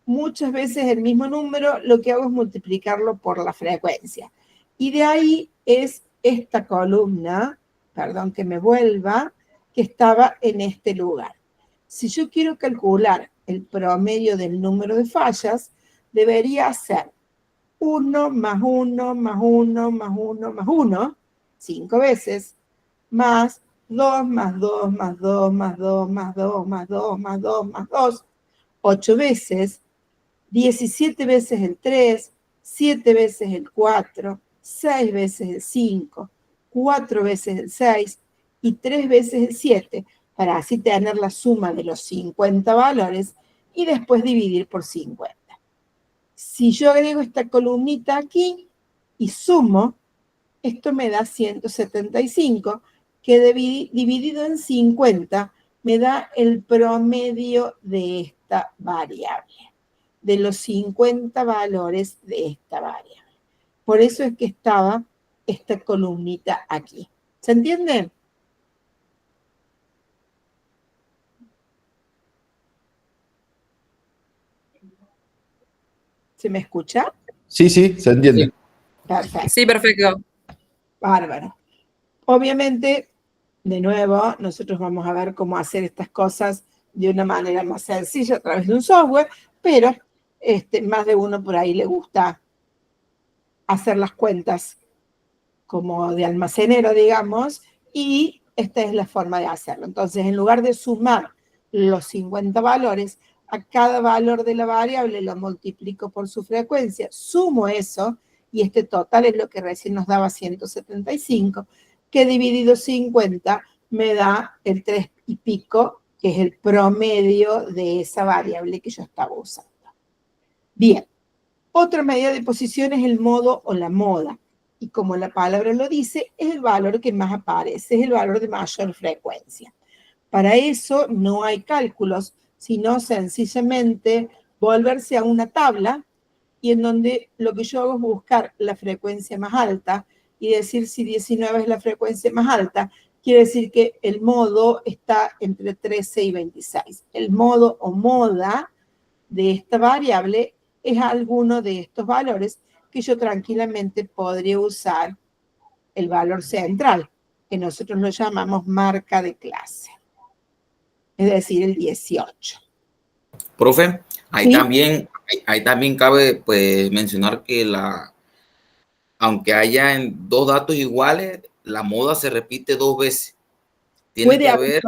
muchas veces el mismo número, lo que hago es multiplicarlo por la frecuencia. Y de ahí es esta columna, perdón que me vuelva, que estaba en este lugar. Si yo quiero calcular el promedio del número de fallas, debería ser 1 más 1 más 1 más 1 más 1, 5 veces, más 2 más 2 más 2 más 2 más 2 más 2 más 2 más 2, 8 veces, 17 veces el 3, 7 veces el 4, 6 veces el 5, 4 veces el 6 y 3 veces el 7, para así tener la suma de los 50 valores y después dividir por 50. Si yo agrego esta columnita aquí y sumo, esto me da 175, que dividido en 50 me da el promedio de esta variable, de los 50 valores de esta variable. Por eso es que estaba esta columnita aquí. ¿Se entiende? ¿Se me escucha? Sí, sí, se entiende. Perfecto. Sí, perfecto. Bárbaro. Obviamente, de nuevo, nosotros vamos a ver cómo hacer estas cosas de una manera más sencilla a través de un software, pero más de uno por ahí le gusta hacer las cuentas como de almacenero, digamos, y esta es la forma de hacerlo. Entonces, en lugar de sumar los 50 valores, a cada valor de la variable lo multiplico por su frecuencia, sumo eso, y este total es lo que recién nos daba 175, que dividido 50 me da el 3 y pico, que es el promedio de esa variable que yo estaba usando. Bien, otra medida de posición es el modo o la moda. Y como la palabra lo dice, es el valor que más aparece, es el valor de mayor frecuencia. Para eso no hay cálculos, sino sencillamente volverse a una tabla y en donde lo que yo hago es buscar la frecuencia más alta y decir si 19 es la frecuencia más alta, quiere decir que el modo está entre 13 y 26. El modo o moda de esta variable es alguno de estos valores que yo tranquilamente podría usar el valor central, que nosotros lo llamamos marca de clase, es decir, el 18. Profe, ¿Sí? ahí también cabe pues, mencionar que aunque haya en dos datos iguales, la moda se repite dos veces. Puede haber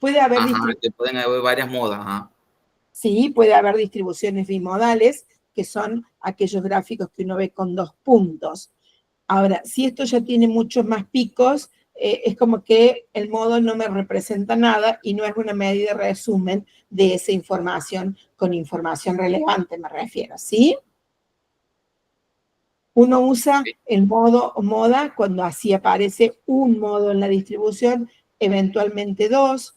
pueden haber varias modas. Ajá. Sí, puede haber distribuciones bimodales, que son aquellos gráficos que uno ve con dos puntos. Ahora, si esto ya tiene muchos más picos, es como que el modo no me representa nada y no es una medida de resumen de esa información con información relevante, me refiero, ¿sí? Uno usa el modo o moda cuando así aparece un modo en la distribución, eventualmente dos.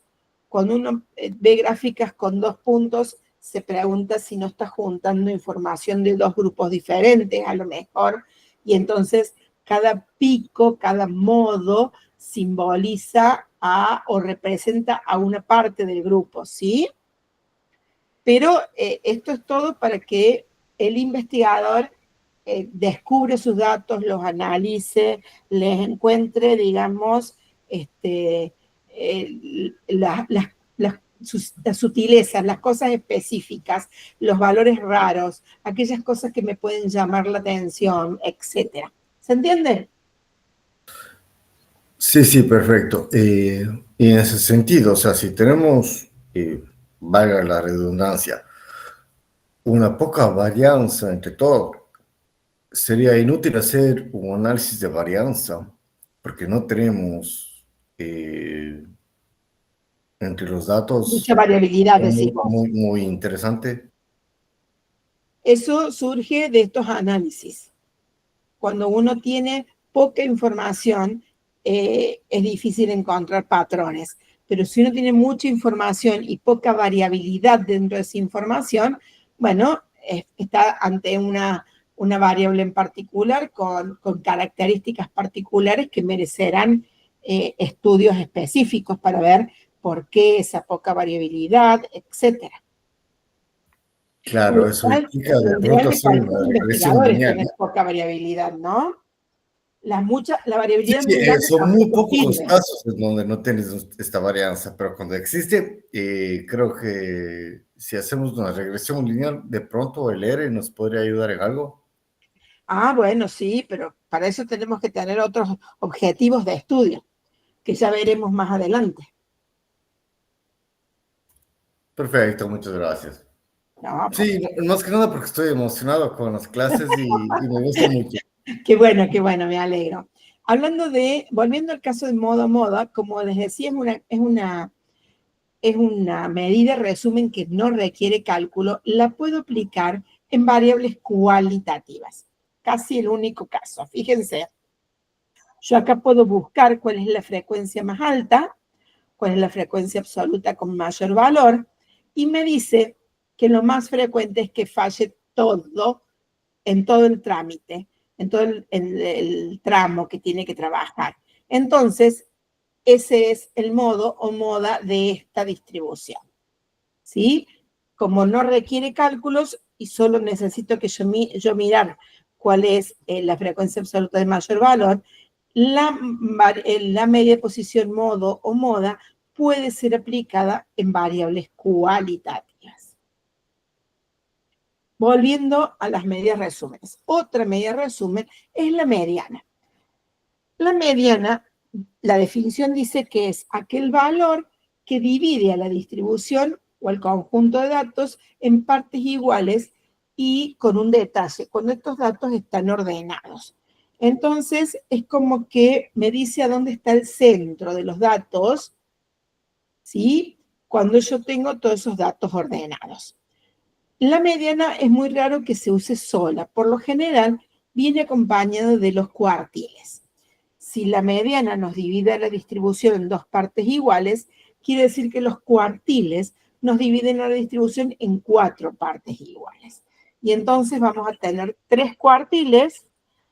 Cuando uno ve gráficas con dos puntos, se pregunta si no está juntando información de dos grupos diferentes, a lo mejor, y entonces cada pico, cada modo simboliza o representa a una parte del grupo, ¿sí? Pero esto es todo para que el investigador descubre sus datos, los analice, les encuentre, digamos, las sutilezas, las cosas específicas, los valores raros, aquellas cosas que me pueden llamar la atención, etc. ¿Se entiende? Sí, sí, perfecto. Y en ese sentido, o sea, si tenemos, valga la redundancia, una poca varianza entre todo, sería inútil hacer un análisis de varianza, porque no tenemos entre los Mucha datos variabilidad, muy, decimos. muy, muy interesante. Eso surge de estos análisis. Cuando uno tiene poca información, es difícil encontrar patrones. Pero si uno tiene mucha información y poca variabilidad dentro de esa información, bueno, está ante una variable en particular con características particulares que merecerán estudios específicos para ver por qué esa poca variabilidad, etcétera. Claro, eso implica Lo de ideal pronto de hacer cualquier una regresión investigador es lineal. tener poca variabilidad, ¿no? La Sí, variabilidad sí, muy grande son muy tampoco pocos los sirve. casos en donde no tienes esta varianza, pero cuando existe, creo que si hacemos una regresión lineal, de pronto el R nos podría ayudar en algo. Ah, bueno, sí, pero para eso tenemos que tener otros objetivos de estudio, que ya veremos más adelante. Perfecto, muchas gracias. No, Sí, más que nada porque estoy emocionado con las clases y me gusta mucho. qué bueno, me alegro. Volviendo al caso de moda, como les decía, es una medida resumen que no requiere cálculo, la puedo aplicar en variables cualitativas. Casi el único caso. Fíjense, yo acá puedo buscar cuál es la frecuencia más alta, cuál es la frecuencia absoluta con mayor valor, y me dice que lo más frecuente es que falle todo en todo el trámite, en todo el tramo que tiene que trabajar. Entonces, ese es el modo o moda de esta distribución. ¿Sí? Como no requiere cálculos y solo necesito que yo mirar cuál es la frecuencia absoluta de mayor valor, la media de posición modo o moda puede ser aplicada en variables cualitativas. Volviendo a las medias resúmenes. Otra media resumen es la mediana. La mediana, la definición dice que es aquel valor que divide a la distribución o al conjunto de datos en partes iguales y con un detalle, cuando estos datos están ordenados. Entonces, es como que me dice a dónde está el centro de los datos, ¿sí? Cuando yo tengo todos esos datos ordenados. La mediana es muy raro que se use sola. Por lo general, viene acompañado de los cuartiles. Si la mediana nos divide la distribución en dos partes iguales, quiere decir que los cuartiles nos dividen la distribución en 4 partes iguales. Y entonces vamos a tener 3 cuartiles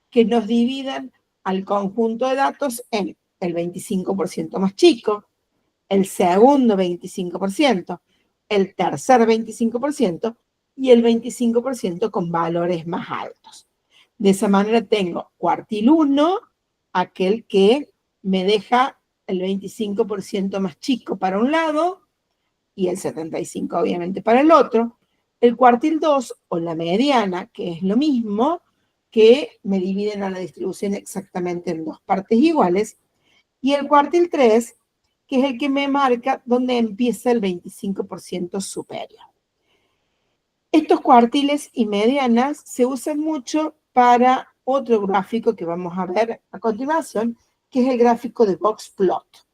que nos dividan al conjunto de datos en el 25% más chico, el segundo 25%, el tercer 25% y el 25% con valores más altos. De esa manera tengo cuartil 1, aquel que me deja el 25% más chico para un lado y el 75% obviamente para el otro. El cuartil 2 o la mediana, que es lo mismo, que me dividen a la distribución exactamente en dos partes iguales. Y el cuartil 3, que es el que me marca dónde empieza el 25% superior. Estos cuartiles y medianas se usan mucho para otro gráfico que vamos a ver a continuación, que es el gráfico de box plot.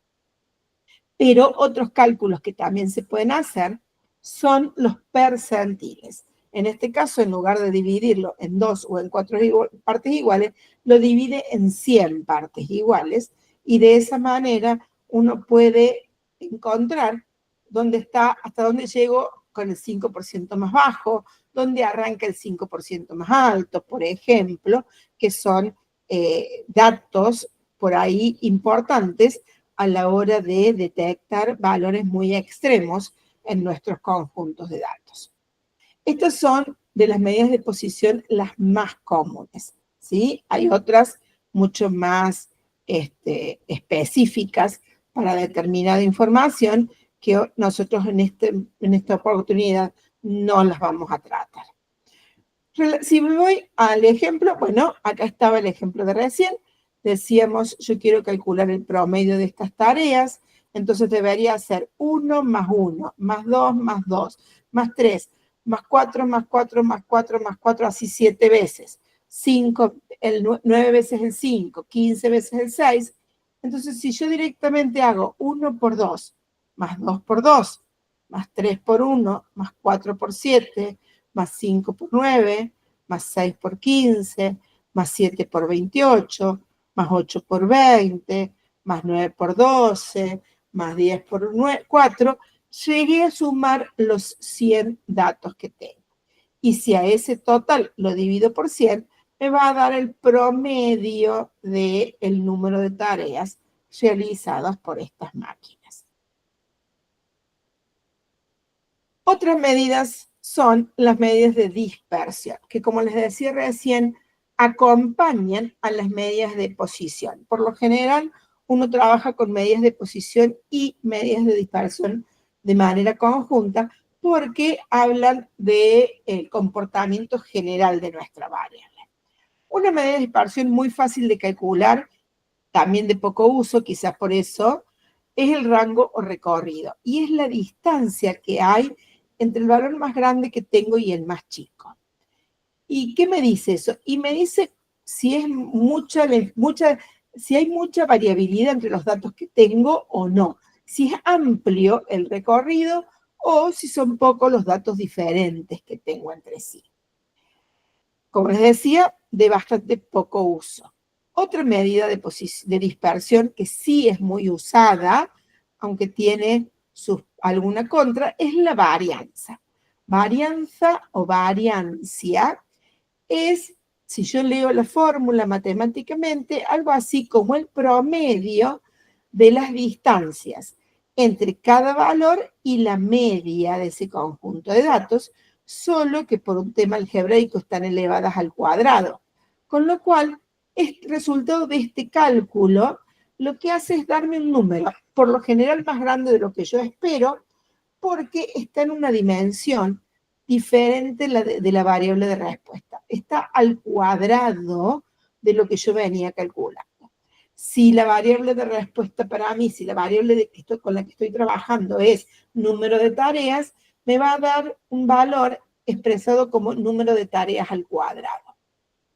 Pero otros cálculos que también se pueden hacer son los percentiles. En este caso, en lugar de dividirlo en 2 o en 4 partes iguales, lo divide en 100 partes iguales y de esa manera uno puede encontrar dónde está, hasta dónde llego con el 5% más bajo, dónde arranca el 5% más alto, por ejemplo, que son datos por ahí importantes a la hora de detectar valores muy extremos en nuestros conjuntos de datos. Estas son de las medidas de posición las más comunes, ¿sí? Hay otras mucho más específicas para determinada información que nosotros en esta oportunidad no las vamos a tratar. Si me voy al ejemplo, bueno, acá estaba el ejemplo de recién. Decíamos, yo quiero calcular el promedio de estas tareas Entonces debería ser 1 más 1, más 2, más 2, más 3, más 4, más 4, más 4, más 4, así 7 veces. 5, 9 veces el 5, 15 veces el 6. Entonces, si yo directamente hago 1 por 2, más 2 por 2, más 3 por 1, más 4 por 7, más 5 por 9, más 6 por 15, más 7 por 28, más 8 por 20, más 9 por 12, más 10 por 4, llegué a sumar los 100 datos que tengo. Y si a ese total lo divido por 100, me va a dar el promedio del número de tareas realizadas por estas máquinas. Otras medidas son las medidas de dispersión, que como les decía recién, acompañan a las medidas de posición. Por lo general, uno trabaja con medidas de posición y medidas de dispersión de manera conjunta porque hablan del comportamiento general de nuestra variable. Una medida de dispersión muy fácil de calcular, también de poco uso, quizás por eso, es el rango o recorrido. Y es la distancia que hay entre el valor más grande que tengo y el más chico. ¿Y qué me dice eso? Y me dice si es si hay mucha variabilidad entre los datos que tengo o no. Si es amplio el recorrido o si son pocos los datos diferentes que tengo entre sí. Como les decía, de bastante poco uso. Otra medida de dispersión que sí es muy usada, aunque tiene alguna contra, es la varianza. Varianza o variancia es, si yo leo la fórmula matemáticamente, algo así como el promedio de las distancias entre cada valor y la media de ese conjunto de datos, solo que por un tema algebraico están elevadas al cuadrado. Con lo cual, el resultado de este cálculo lo que hace es darme un número, por lo general más grande de lo que yo espero, porque está en una dimensión diferente de la variable de respuesta. Está al cuadrado de lo que yo venía calculando. Si la variable de respuesta para mí, si la variable con la que estoy trabajando es número de tareas, me va a dar un valor expresado como número de tareas al cuadrado,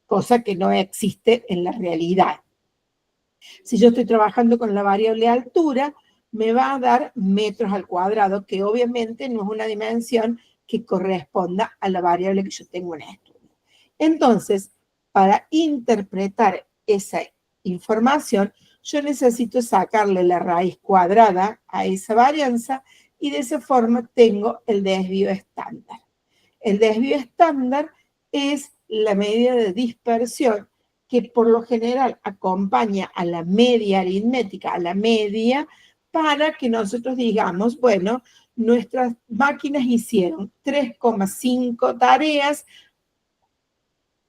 cosa que no existe en la realidad. Si yo estoy trabajando con la variable altura, me va a dar metros al cuadrado, que obviamente no es una dimensión que corresponda a la variable que yo tengo en estudio. Entonces, para interpretar esa información, yo necesito sacarle la raíz cuadrada a esa varianza y de esa forma tengo el desvío estándar. El desvío estándar es la medida de dispersión que por lo general acompaña a la media aritmética, a la media, para que nosotros digamos, bueno, nuestras máquinas hicieron 3,5 tareas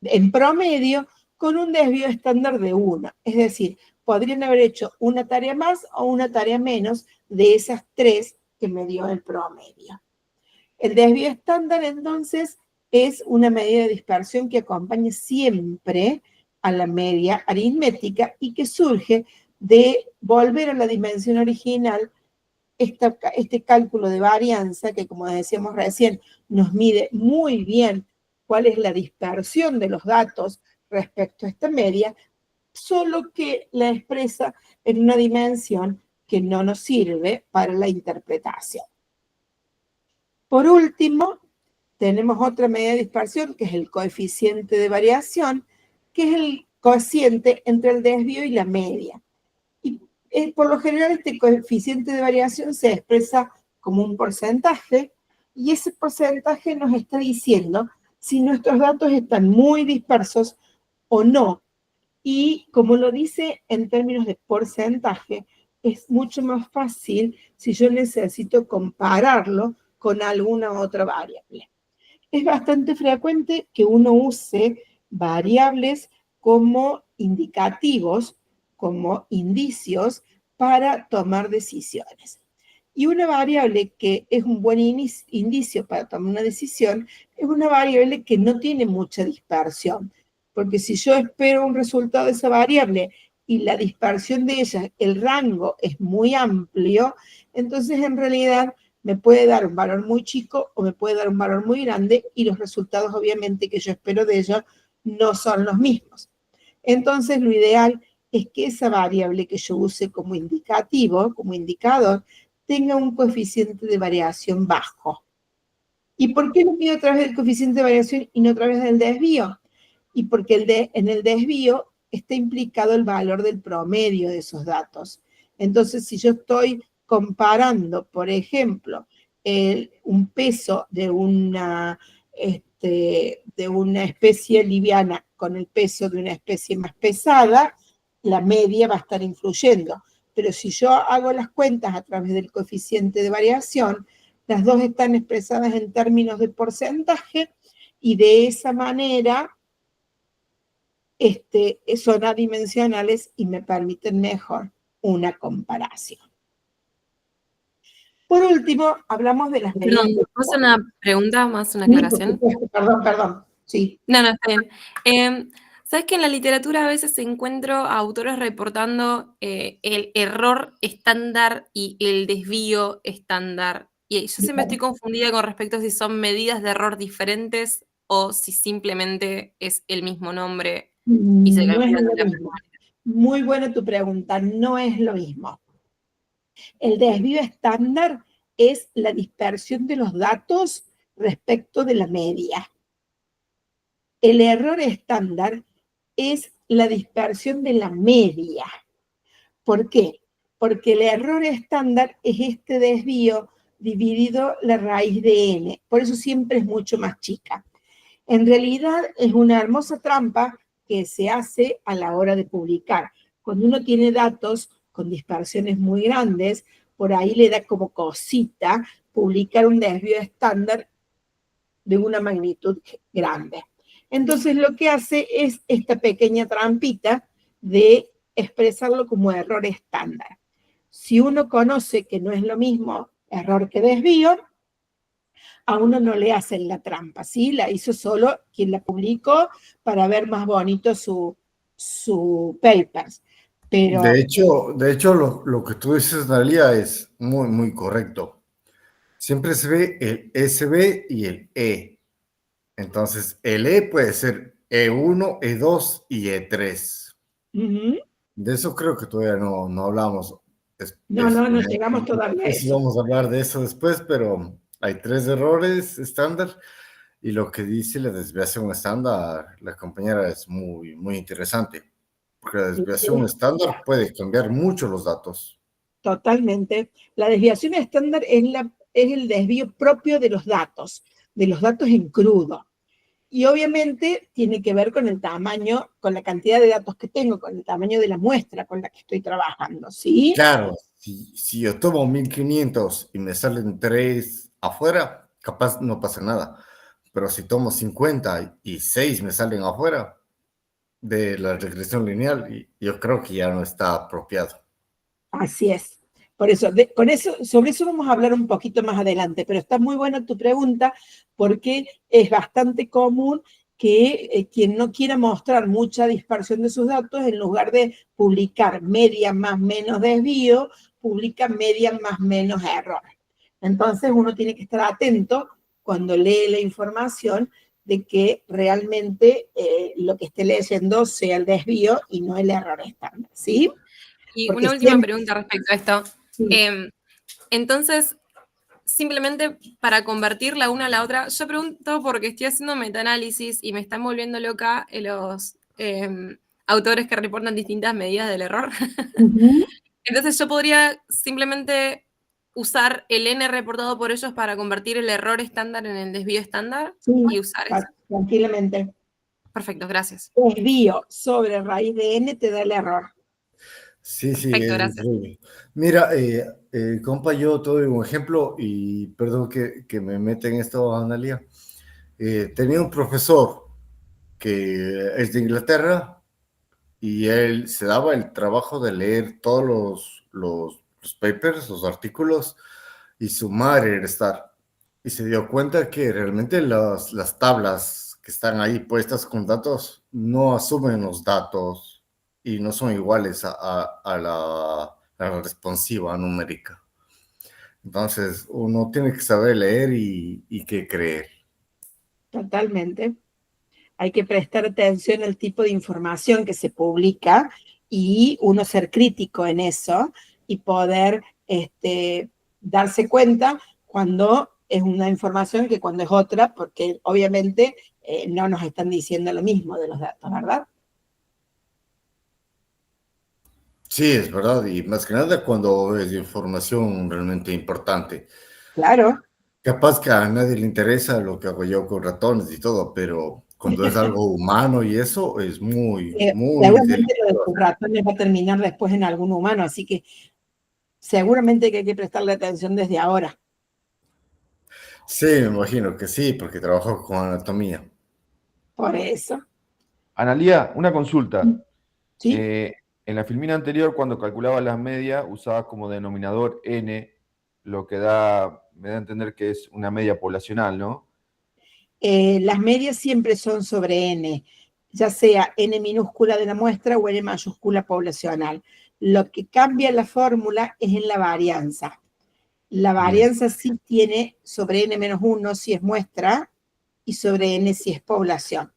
en promedio con un desvío estándar de 1. Es decir, podrían haber hecho una tarea más o una tarea menos de esas 3 que me dio el promedio. El desvío estándar, entonces, es una medida de dispersión que acompaña siempre a la media aritmética y que surge de volver a la dimensión original este cálculo de varianza que, como decíamos recién, nos mide muy bien cuál es la dispersión de los datos respecto a esta media, solo que la expresa en una dimensión que no nos sirve para la interpretación. Por último, tenemos otra medida de dispersión, que es el coeficiente de variación, que es el cociente entre el desvío y la media. Y por lo general este coeficiente de variación se expresa como un porcentaje, y ese porcentaje nos está diciendo si nuestros datos están muy dispersos o no. Y como lo dice en términos de porcentaje, es mucho más fácil si yo necesito compararlo con alguna otra variable. Es bastante frecuente que uno use variables como indicativos, como indicios para tomar decisiones. Y una variable que es un buen indicio para tomar una decisión es una variable que no tiene mucha dispersión, porque si yo espero un resultado de esa variable y la dispersión de ellas, el rango es muy amplio, entonces en realidad me puede dar un valor muy chico o me puede dar un valor muy grande y los resultados obviamente que yo espero de ello no son los mismos. Entonces lo ideal es que esa variable que yo use como indicativo, como indicador, tenga un coeficiente de variación bajo. ¿Y por qué lo mido a través del coeficiente de variación y no a través del desvío? Y porque en el desvío está implicado el valor del promedio de esos datos. Entonces, si yo estoy comparando, por ejemplo, un peso de una especie liviana con el peso de una especie más pesada, la media va a estar influyendo. Pero si yo hago las cuentas a través del coeficiente de variación, las dos están expresadas en términos de porcentaje y de esa manera son adimensionales y me permiten mejor una comparación. Por último, hablamos de las medidas. Perdón, ¿puedo hacer una pregunta más, una aclaración? Perdón, sí. No, está bien. ¿Sabes que en la literatura a veces encuentro a autores reportando el error estándar y el desvío estándar? Y yo siempre estoy confundida con respecto a si son medidas de error diferentes o si simplemente es el mismo nombre y se No es calcula de lo la mismo. Muy buena tu pregunta, no es lo mismo. El desvío estándar es la dispersión de los datos respecto de la media. El error estándar es la dispersión de la media. ¿Por qué? Porque el error estándar es este desvío dividido la raíz de n. Por eso siempre es mucho más chica. En realidad es una hermosa trampa que se hace a la hora de publicar. Cuando uno tiene datos con dispersiones muy grandes, por ahí le da como cosita publicar un desvío estándar de una magnitud grande. Entonces lo que hace es esta pequeña trampita de expresarlo como error estándar. Si uno conoce que no es lo mismo error que desvío, a uno no le hacen la trampa, ¿sí? La hizo solo quien la publicó para ver más bonito su papers. Pero, De hecho lo que tú dices, Dalia, es muy, muy correcto. Siempre se ve el SB y el E. Entonces, el E puede ser E1, E2 y E3. De eso creo que todavía no hablamos. No llegamos todavía a eso. Vamos a hablar de eso después, pero hay 3 errores estándar y lo que dice la desviación estándar, la compañera, es muy, muy interesante, porque la desviación estándar puede cambiar mucho los datos. Totalmente. La desviación estándar es el desvío propio de los datos en crudo. Y obviamente tiene que ver con el tamaño, con la cantidad de datos que tengo, con el tamaño de la muestra con la que estoy trabajando, ¿sí? Claro, si yo tomo 1500 y me salen 3 afuera, capaz no pasa nada. Pero si tomo 50 y 6 me salen afuera de la regresión lineal, yo creo que ya no está apropiado. Así es. Por eso, sobre eso vamos a hablar un poquito más adelante, pero está muy buena tu pregunta porque es bastante común que quien no quiera mostrar mucha dispersión de sus datos, en lugar de publicar media más menos desvío, publica media más menos error. Entonces uno tiene que estar atento cuando lee la información de que realmente lo que esté leyendo sea el desvío y no el error estándar, ¿sí? Y Porque una última siempre... pregunta respecto a esto. Sí. Entonces, simplemente para convertir la una a la otra, yo pregunto porque estoy haciendo metaanálisis y me están volviendo loca los autores que reportan distintas medidas del error. Entonces yo podría simplemente usar el n reportado por ellos para convertir el error estándar en el desvío estándar y usar eso. Tranquilamente. Perfecto, gracias. Desvío sobre raíz de n te da el error. Sí, Perfecto, gracias. increíble. Mira, compa, yo te doy un ejemplo y perdón que me meta en esto, Analia. Tenía un profesor que es de Inglaterra y él se daba el trabajo de leer todos los papers, los artículos y sumar y restar. Y se dio cuenta que realmente las tablas que están ahí puestas con datos no asumen los datos y no son iguales a la responsiva numérica. Entonces, uno tiene que saber leer y qué creer. Totalmente. Hay que prestar atención al tipo de información que se publica y uno ser crítico en eso y poder darse cuenta cuando es una información que cuando es otra, porque obviamente no nos están diciendo lo mismo de los datos, ¿verdad? Sí, es verdad, y más que nada cuando es información realmente importante. Claro. Capaz que a nadie le interesa lo que hago yo con ratones y todo, pero cuando es algo humano y eso es muy, muy Seguramente lo de delicado. tus ratones va a terminar después en algún humano, así que seguramente que hay que prestarle atención desde ahora. Sí, me imagino que sí, porque trabajo con anatomía. Por eso. Analía, una consulta. ¿Sí? En la filmina anterior, cuando calculaba las medias, usaba como denominador n, lo que me da a entender que es una media poblacional, ¿no? Las medias siempre son sobre n, ya sea n minúscula de la muestra o n mayúscula poblacional. Lo que cambia la fórmula es en la varianza. La varianza sí tiene sobre n-1 si es muestra y sobre n si es población.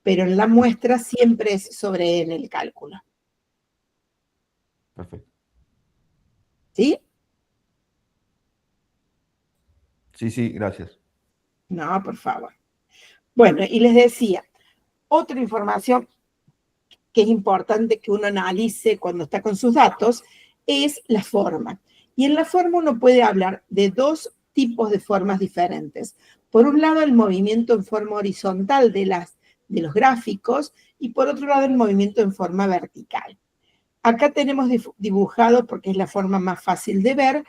Pero en la muestra siempre es sobre n el cálculo. Perfecto. ¿Sí? Sí, gracias. No, por favor. Bueno, y les decía, otra información que es importante que uno analice cuando está con sus datos es la forma. Y en la forma uno puede hablar de dos tipos de formas diferentes. Por un lado, el movimiento en forma horizontal de los gráficos y por otro lado, el movimiento en forma vertical. Acá tenemos dibujado, porque es la forma más fácil de ver,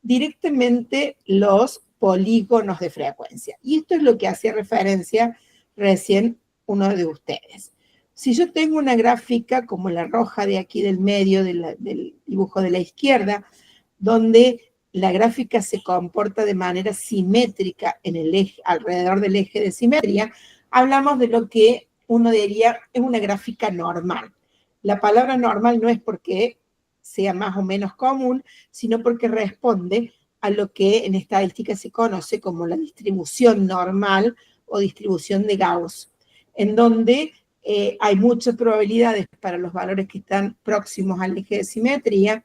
directamente los polígonos de frecuencia. Y esto es lo que hacía referencia recién uno de ustedes. Si yo tengo una gráfica como la roja de aquí del medio del dibujo de la izquierda, donde la gráfica se comporta de manera simétrica en el eje, alrededor del eje de simetría, hablamos de lo que uno diría es una gráfica normal. La palabra normal no es porque sea más o menos común, sino porque responde a lo que en estadística se conoce como la distribución normal o distribución de Gauss, en donde hay muchas probabilidades para los valores que están próximos al eje de simetría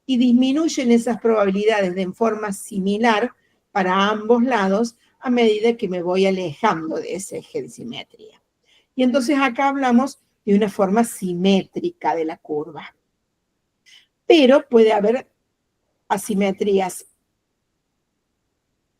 y disminuyen esas probabilidades de forma similar para ambos lados a medida que me voy alejando de ese eje de simetría. Y entonces acá hablamos de una forma simétrica de la curva. Pero puede haber asimetrías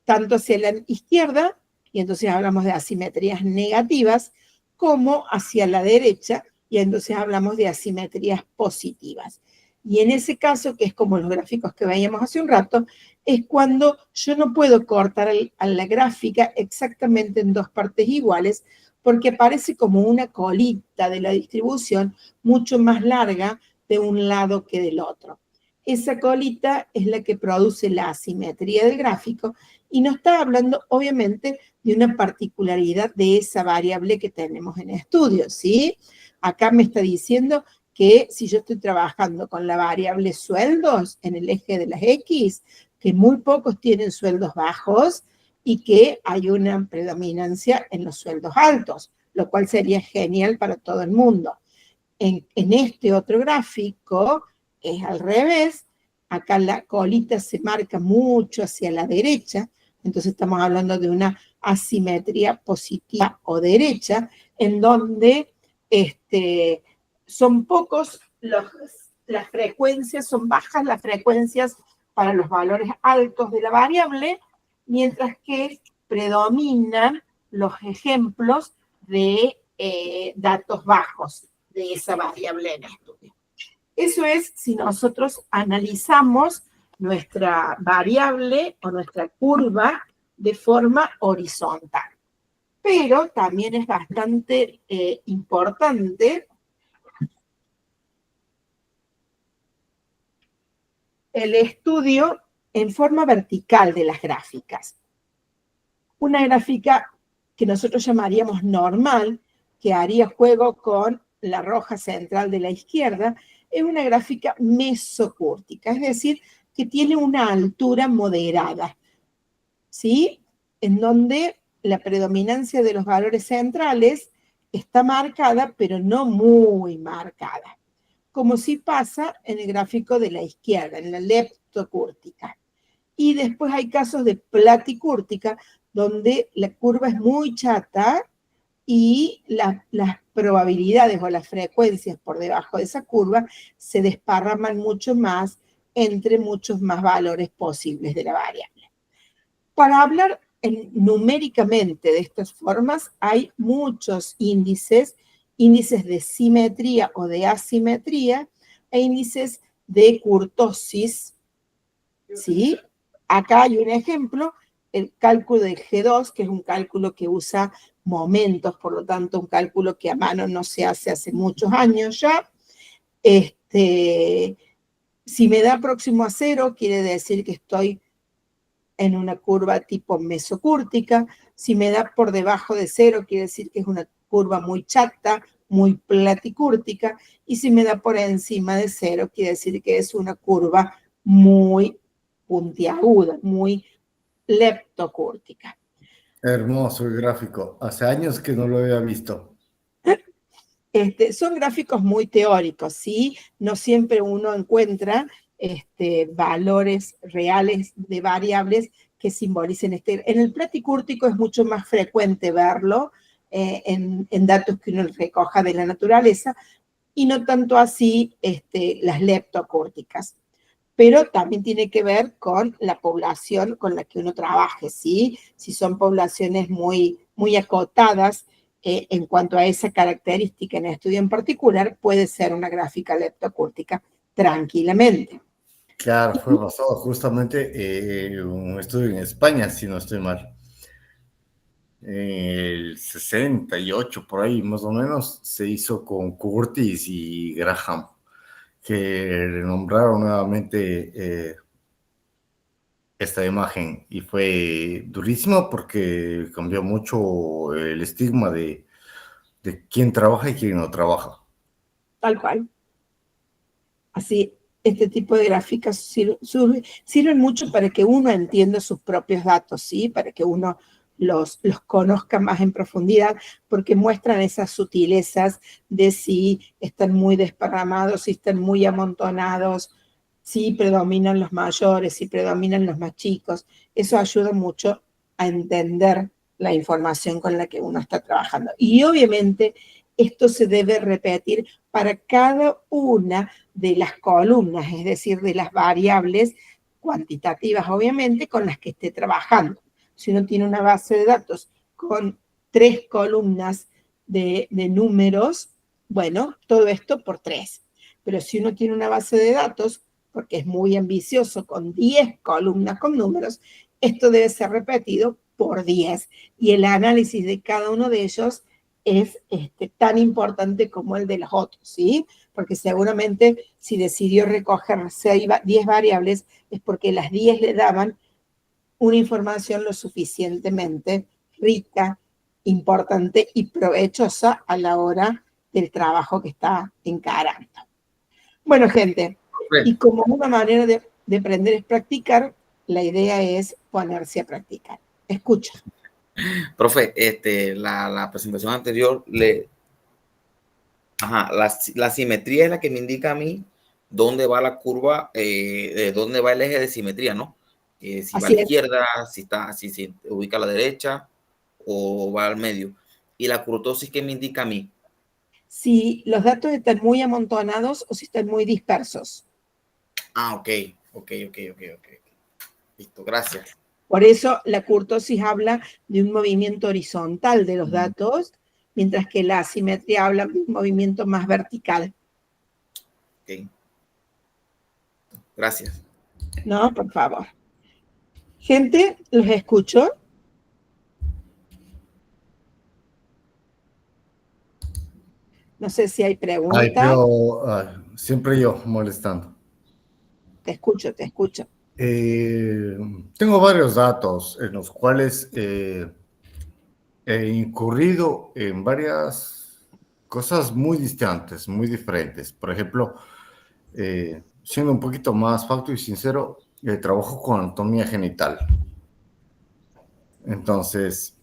tanto hacia la izquierda, y entonces hablamos de asimetrías negativas, como hacia la derecha, y entonces hablamos de asimetrías positivas. Y en ese caso, que es como los gráficos que veíamos hace un rato, es cuando yo no puedo cortar a la gráfica exactamente en dos partes iguales, porque aparece como una colita de la distribución mucho más larga de un lado que del otro. Esa colita es la que produce la asimetría del gráfico y nos está hablando, obviamente, de una particularidad de esa variable que tenemos en estudio, ¿sí? Acá me está diciendo que si yo estoy trabajando con la variable sueldos en el eje de las X, que muy pocos tienen sueldos bajos y que hay una predominancia en los sueldos altos, lo cual sería genial para todo el mundo. En este otro gráfico es al revés, acá la colita se marca mucho hacia la derecha, entonces estamos hablando de una asimetría positiva o derecha, en donde son pocos, las frecuencias, son bajas las frecuencias para los valores altos de la variable, mientras que predominan los ejemplos de datos bajos de esa variable en estudio. Eso es si nosotros analizamos nuestra variable o nuestra curva de forma horizontal. Pero también es bastante importante el estudio en forma vertical de las gráficas. Una gráfica que nosotros llamaríamos normal, que haría juego con la roja central de la izquierda, es una gráfica mesocúrtica, es decir, que tiene una altura moderada, ¿sí? En donde la predominancia de los valores centrales está marcada, pero no muy marcada, como sí pasa en el gráfico de la izquierda, en la leptocúrtica. Y después hay casos de platicúrtica, donde la curva es muy chata y las probabilidades o las frecuencias por debajo de esa curva se desparraman mucho más entre muchos más valores posibles de la variable. Para hablar numéricamente de estas formas, hay muchos índices de simetría o de asimetría e índices de kurtosis, ¿sí? Acá hay un ejemplo, el cálculo del G2, que es un cálculo que usa momentos, por lo tanto, un cálculo que a mano no se hace muchos años ya. Si me da próximo a 0, quiere decir que estoy en una curva tipo mesocúrtica. Si me da por debajo de 0, quiere decir que es una curva muy chata, muy platicúrtica. Y si me da por encima de 0, quiere decir que es una curva muy puntiaguda, muy leptocúrtica. Hermoso el gráfico. Hace años que no lo había visto. Son gráficos muy teóricos, ¿sí? No siempre uno encuentra valores reales de variables que simbolicen En el platicúrtico es mucho más frecuente verlo en datos que uno recoja de la naturaleza, y no tanto así las leptocúrticas. Pero también tiene que ver con la población con la que uno trabaje, ¿sí? Si son poblaciones muy, muy acotadas en cuanto a esa característica en el estudio en particular, puede ser una gráfica leptocúrtica tranquilamente. Claro, fue basado justamente en un estudio en España, si no estoy mal. El 68, por ahí más o menos, se hizo con Curtis y Graham, que renombraron nuevamente esta imagen, y fue durísimo porque cambió mucho el estigma de quién trabaja y quién no trabaja. Tal cual. Así, este tipo de gráficas sirven mucho para que uno entienda sus propios datos, ¿sí? Para que uno los conozca más en profundidad, porque muestran esas sutilezas de si están muy desparramados, si están muy amontonados, si predominan los mayores, si predominan los más chicos. Eso ayuda mucho a entender la información con la que uno está trabajando. Y obviamente esto se debe repetir para cada una de las columnas, es decir, de las variables cuantitativas, obviamente, con las que esté trabajando. Si uno tiene una base de datos con 3 columnas de números, bueno, todo esto por 3. Pero si uno tiene una base de datos, porque es muy ambicioso, con 10 columnas con números, esto debe ser repetido por 10. Y el análisis de cada uno de ellos es tan importante como el de los otros, ¿sí? Porque seguramente si decidió recoger 10 variables es porque las 10 le daban una información lo suficientemente rica, importante y provechosa a la hora del trabajo que está encarando. Bueno, gente, y como una manera de aprender es practicar, la idea es ponerse a practicar. Escucha. Profe, la presentación anterior, la simetría es la que me indica a mí dónde va la curva, dónde va el eje de simetría, ¿no? Si Así va a la es. izquierda, si se ubica a la derecha o va al medio. Y la kurtosis, ¿qué me indica a mí? Si los datos están muy amontonados o si están muy dispersos. Ok. Listo, gracias. Por eso la kurtosis habla de un movimiento horizontal de los datos, mientras que la asimetría habla de un movimiento más vertical. Ok. Gracias. No, por favor. Gente, los escucho. No sé si hay preguntas. Ay, pero siempre yo molestando. Te escucho. Tengo varios datos en los cuales he incurrido en varias cosas muy distantes, muy diferentes. Por ejemplo, siendo un poquito más facto y sincero, trabajo con anatomía genital. Entonces,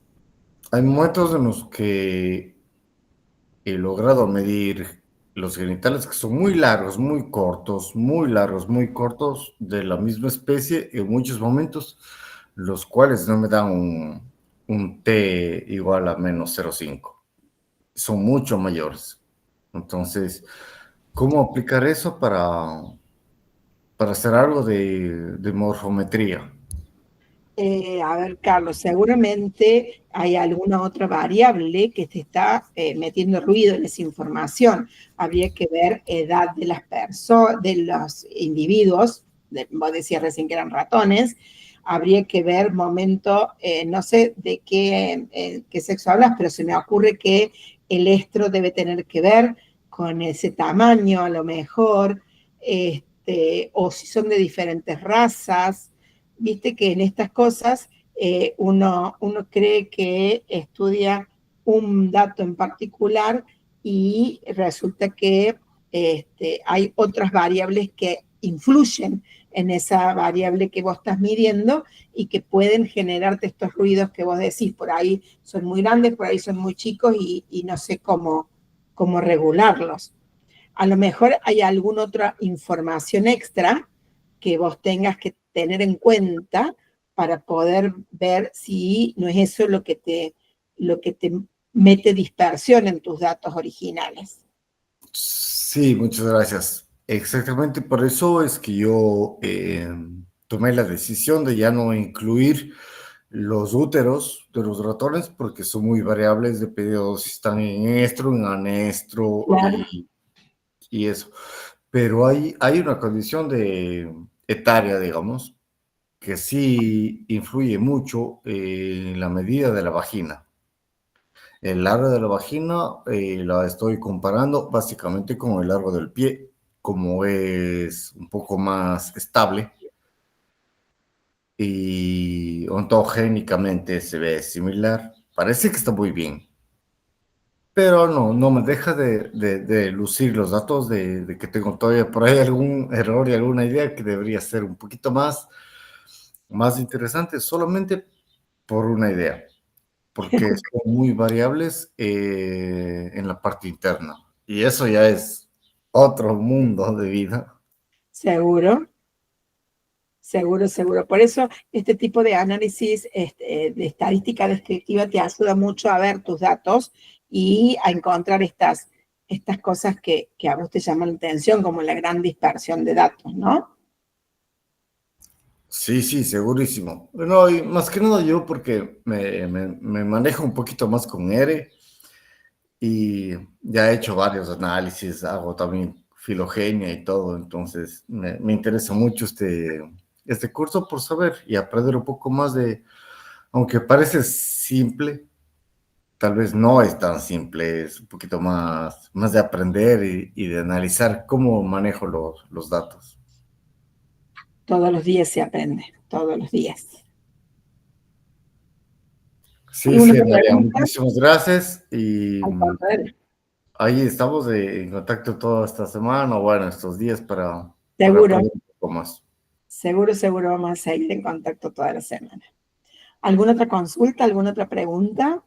hay momentos en los que he logrado medir los genitales que son muy largos, muy cortos, muy largos, muy cortos, de la misma especie, en muchos momentos, los cuales no me dan un T igual a menos 0,5. Son mucho mayores. Entonces, ¿cómo aplicar eso para hacer algo de morfometría? A ver, Carlos, seguramente hay alguna otra variable que te está metiendo ruido en esa información. Habría que ver edad de las personas, de los individuos, vos decías recién que eran ratones, habría que ver momento, no sé de qué sexo hablas, pero se me ocurre que el estro debe tener que ver con ese tamaño, a lo mejor, o si son de diferentes razas. Viste que en estas cosas uno cree que estudia un dato en particular y resulta que hay otras variables que influyen en esa variable que vos estás midiendo y que pueden generarte estos ruidos que vos decís. Por ahí son muy grandes, por ahí son muy chicos y no sé cómo regularlos. A lo mejor hay alguna otra información extra que vos tengas que tener en cuenta para poder ver si no es eso lo que te mete dispersión en tus datos originales. Sí, muchas gracias. Exactamente por eso es que yo tomé la decisión de ya no incluir los úteros de los ratones porque son muy variables dependiendo si están en estro, en anestro, Claro. y eso. Pero hay una condición etaria, digamos, que sí influye mucho en la medida de la vagina. El largo de la vagina la estoy comparando básicamente con el largo del pie, como es un poco más estable y ontogénicamente se ve similar. Parece que está muy bien, pero no me deja de lucir los datos de que tengo todavía por ahí algún error y alguna idea que debería ser un poquito más interesante, solamente por una idea, porque son muy variables en la parte interna. Y eso ya es otro mundo de vida. Seguro. Seguro. Por eso este tipo de análisis de estadística descriptiva te ayuda mucho a ver tus datos y a encontrar estas cosas que a vos te llaman la atención, como la gran dispersión de datos, ¿no? Sí, segurísimo. Bueno, y más que nada yo porque me manejo un poquito más con ERE y ya he hecho varios análisis, hago también filogenia y todo, entonces me interesa mucho este curso por saber y aprender un poco más aunque parece simple, tal vez no es tan simple, es un poquito más de aprender y de analizar cómo manejo los datos. Todos los días se aprende, todos los días. Sí, ¿Alguna otra Dalia, pregunta? muchísimas gracias y Al contrario. ahí estamos en contacto toda esta semana, o bueno, estos días para Seguro. aprender un poco más. Seguro vamos a seguir en contacto toda la semana. ¿Alguna otra consulta, alguna otra pregunta?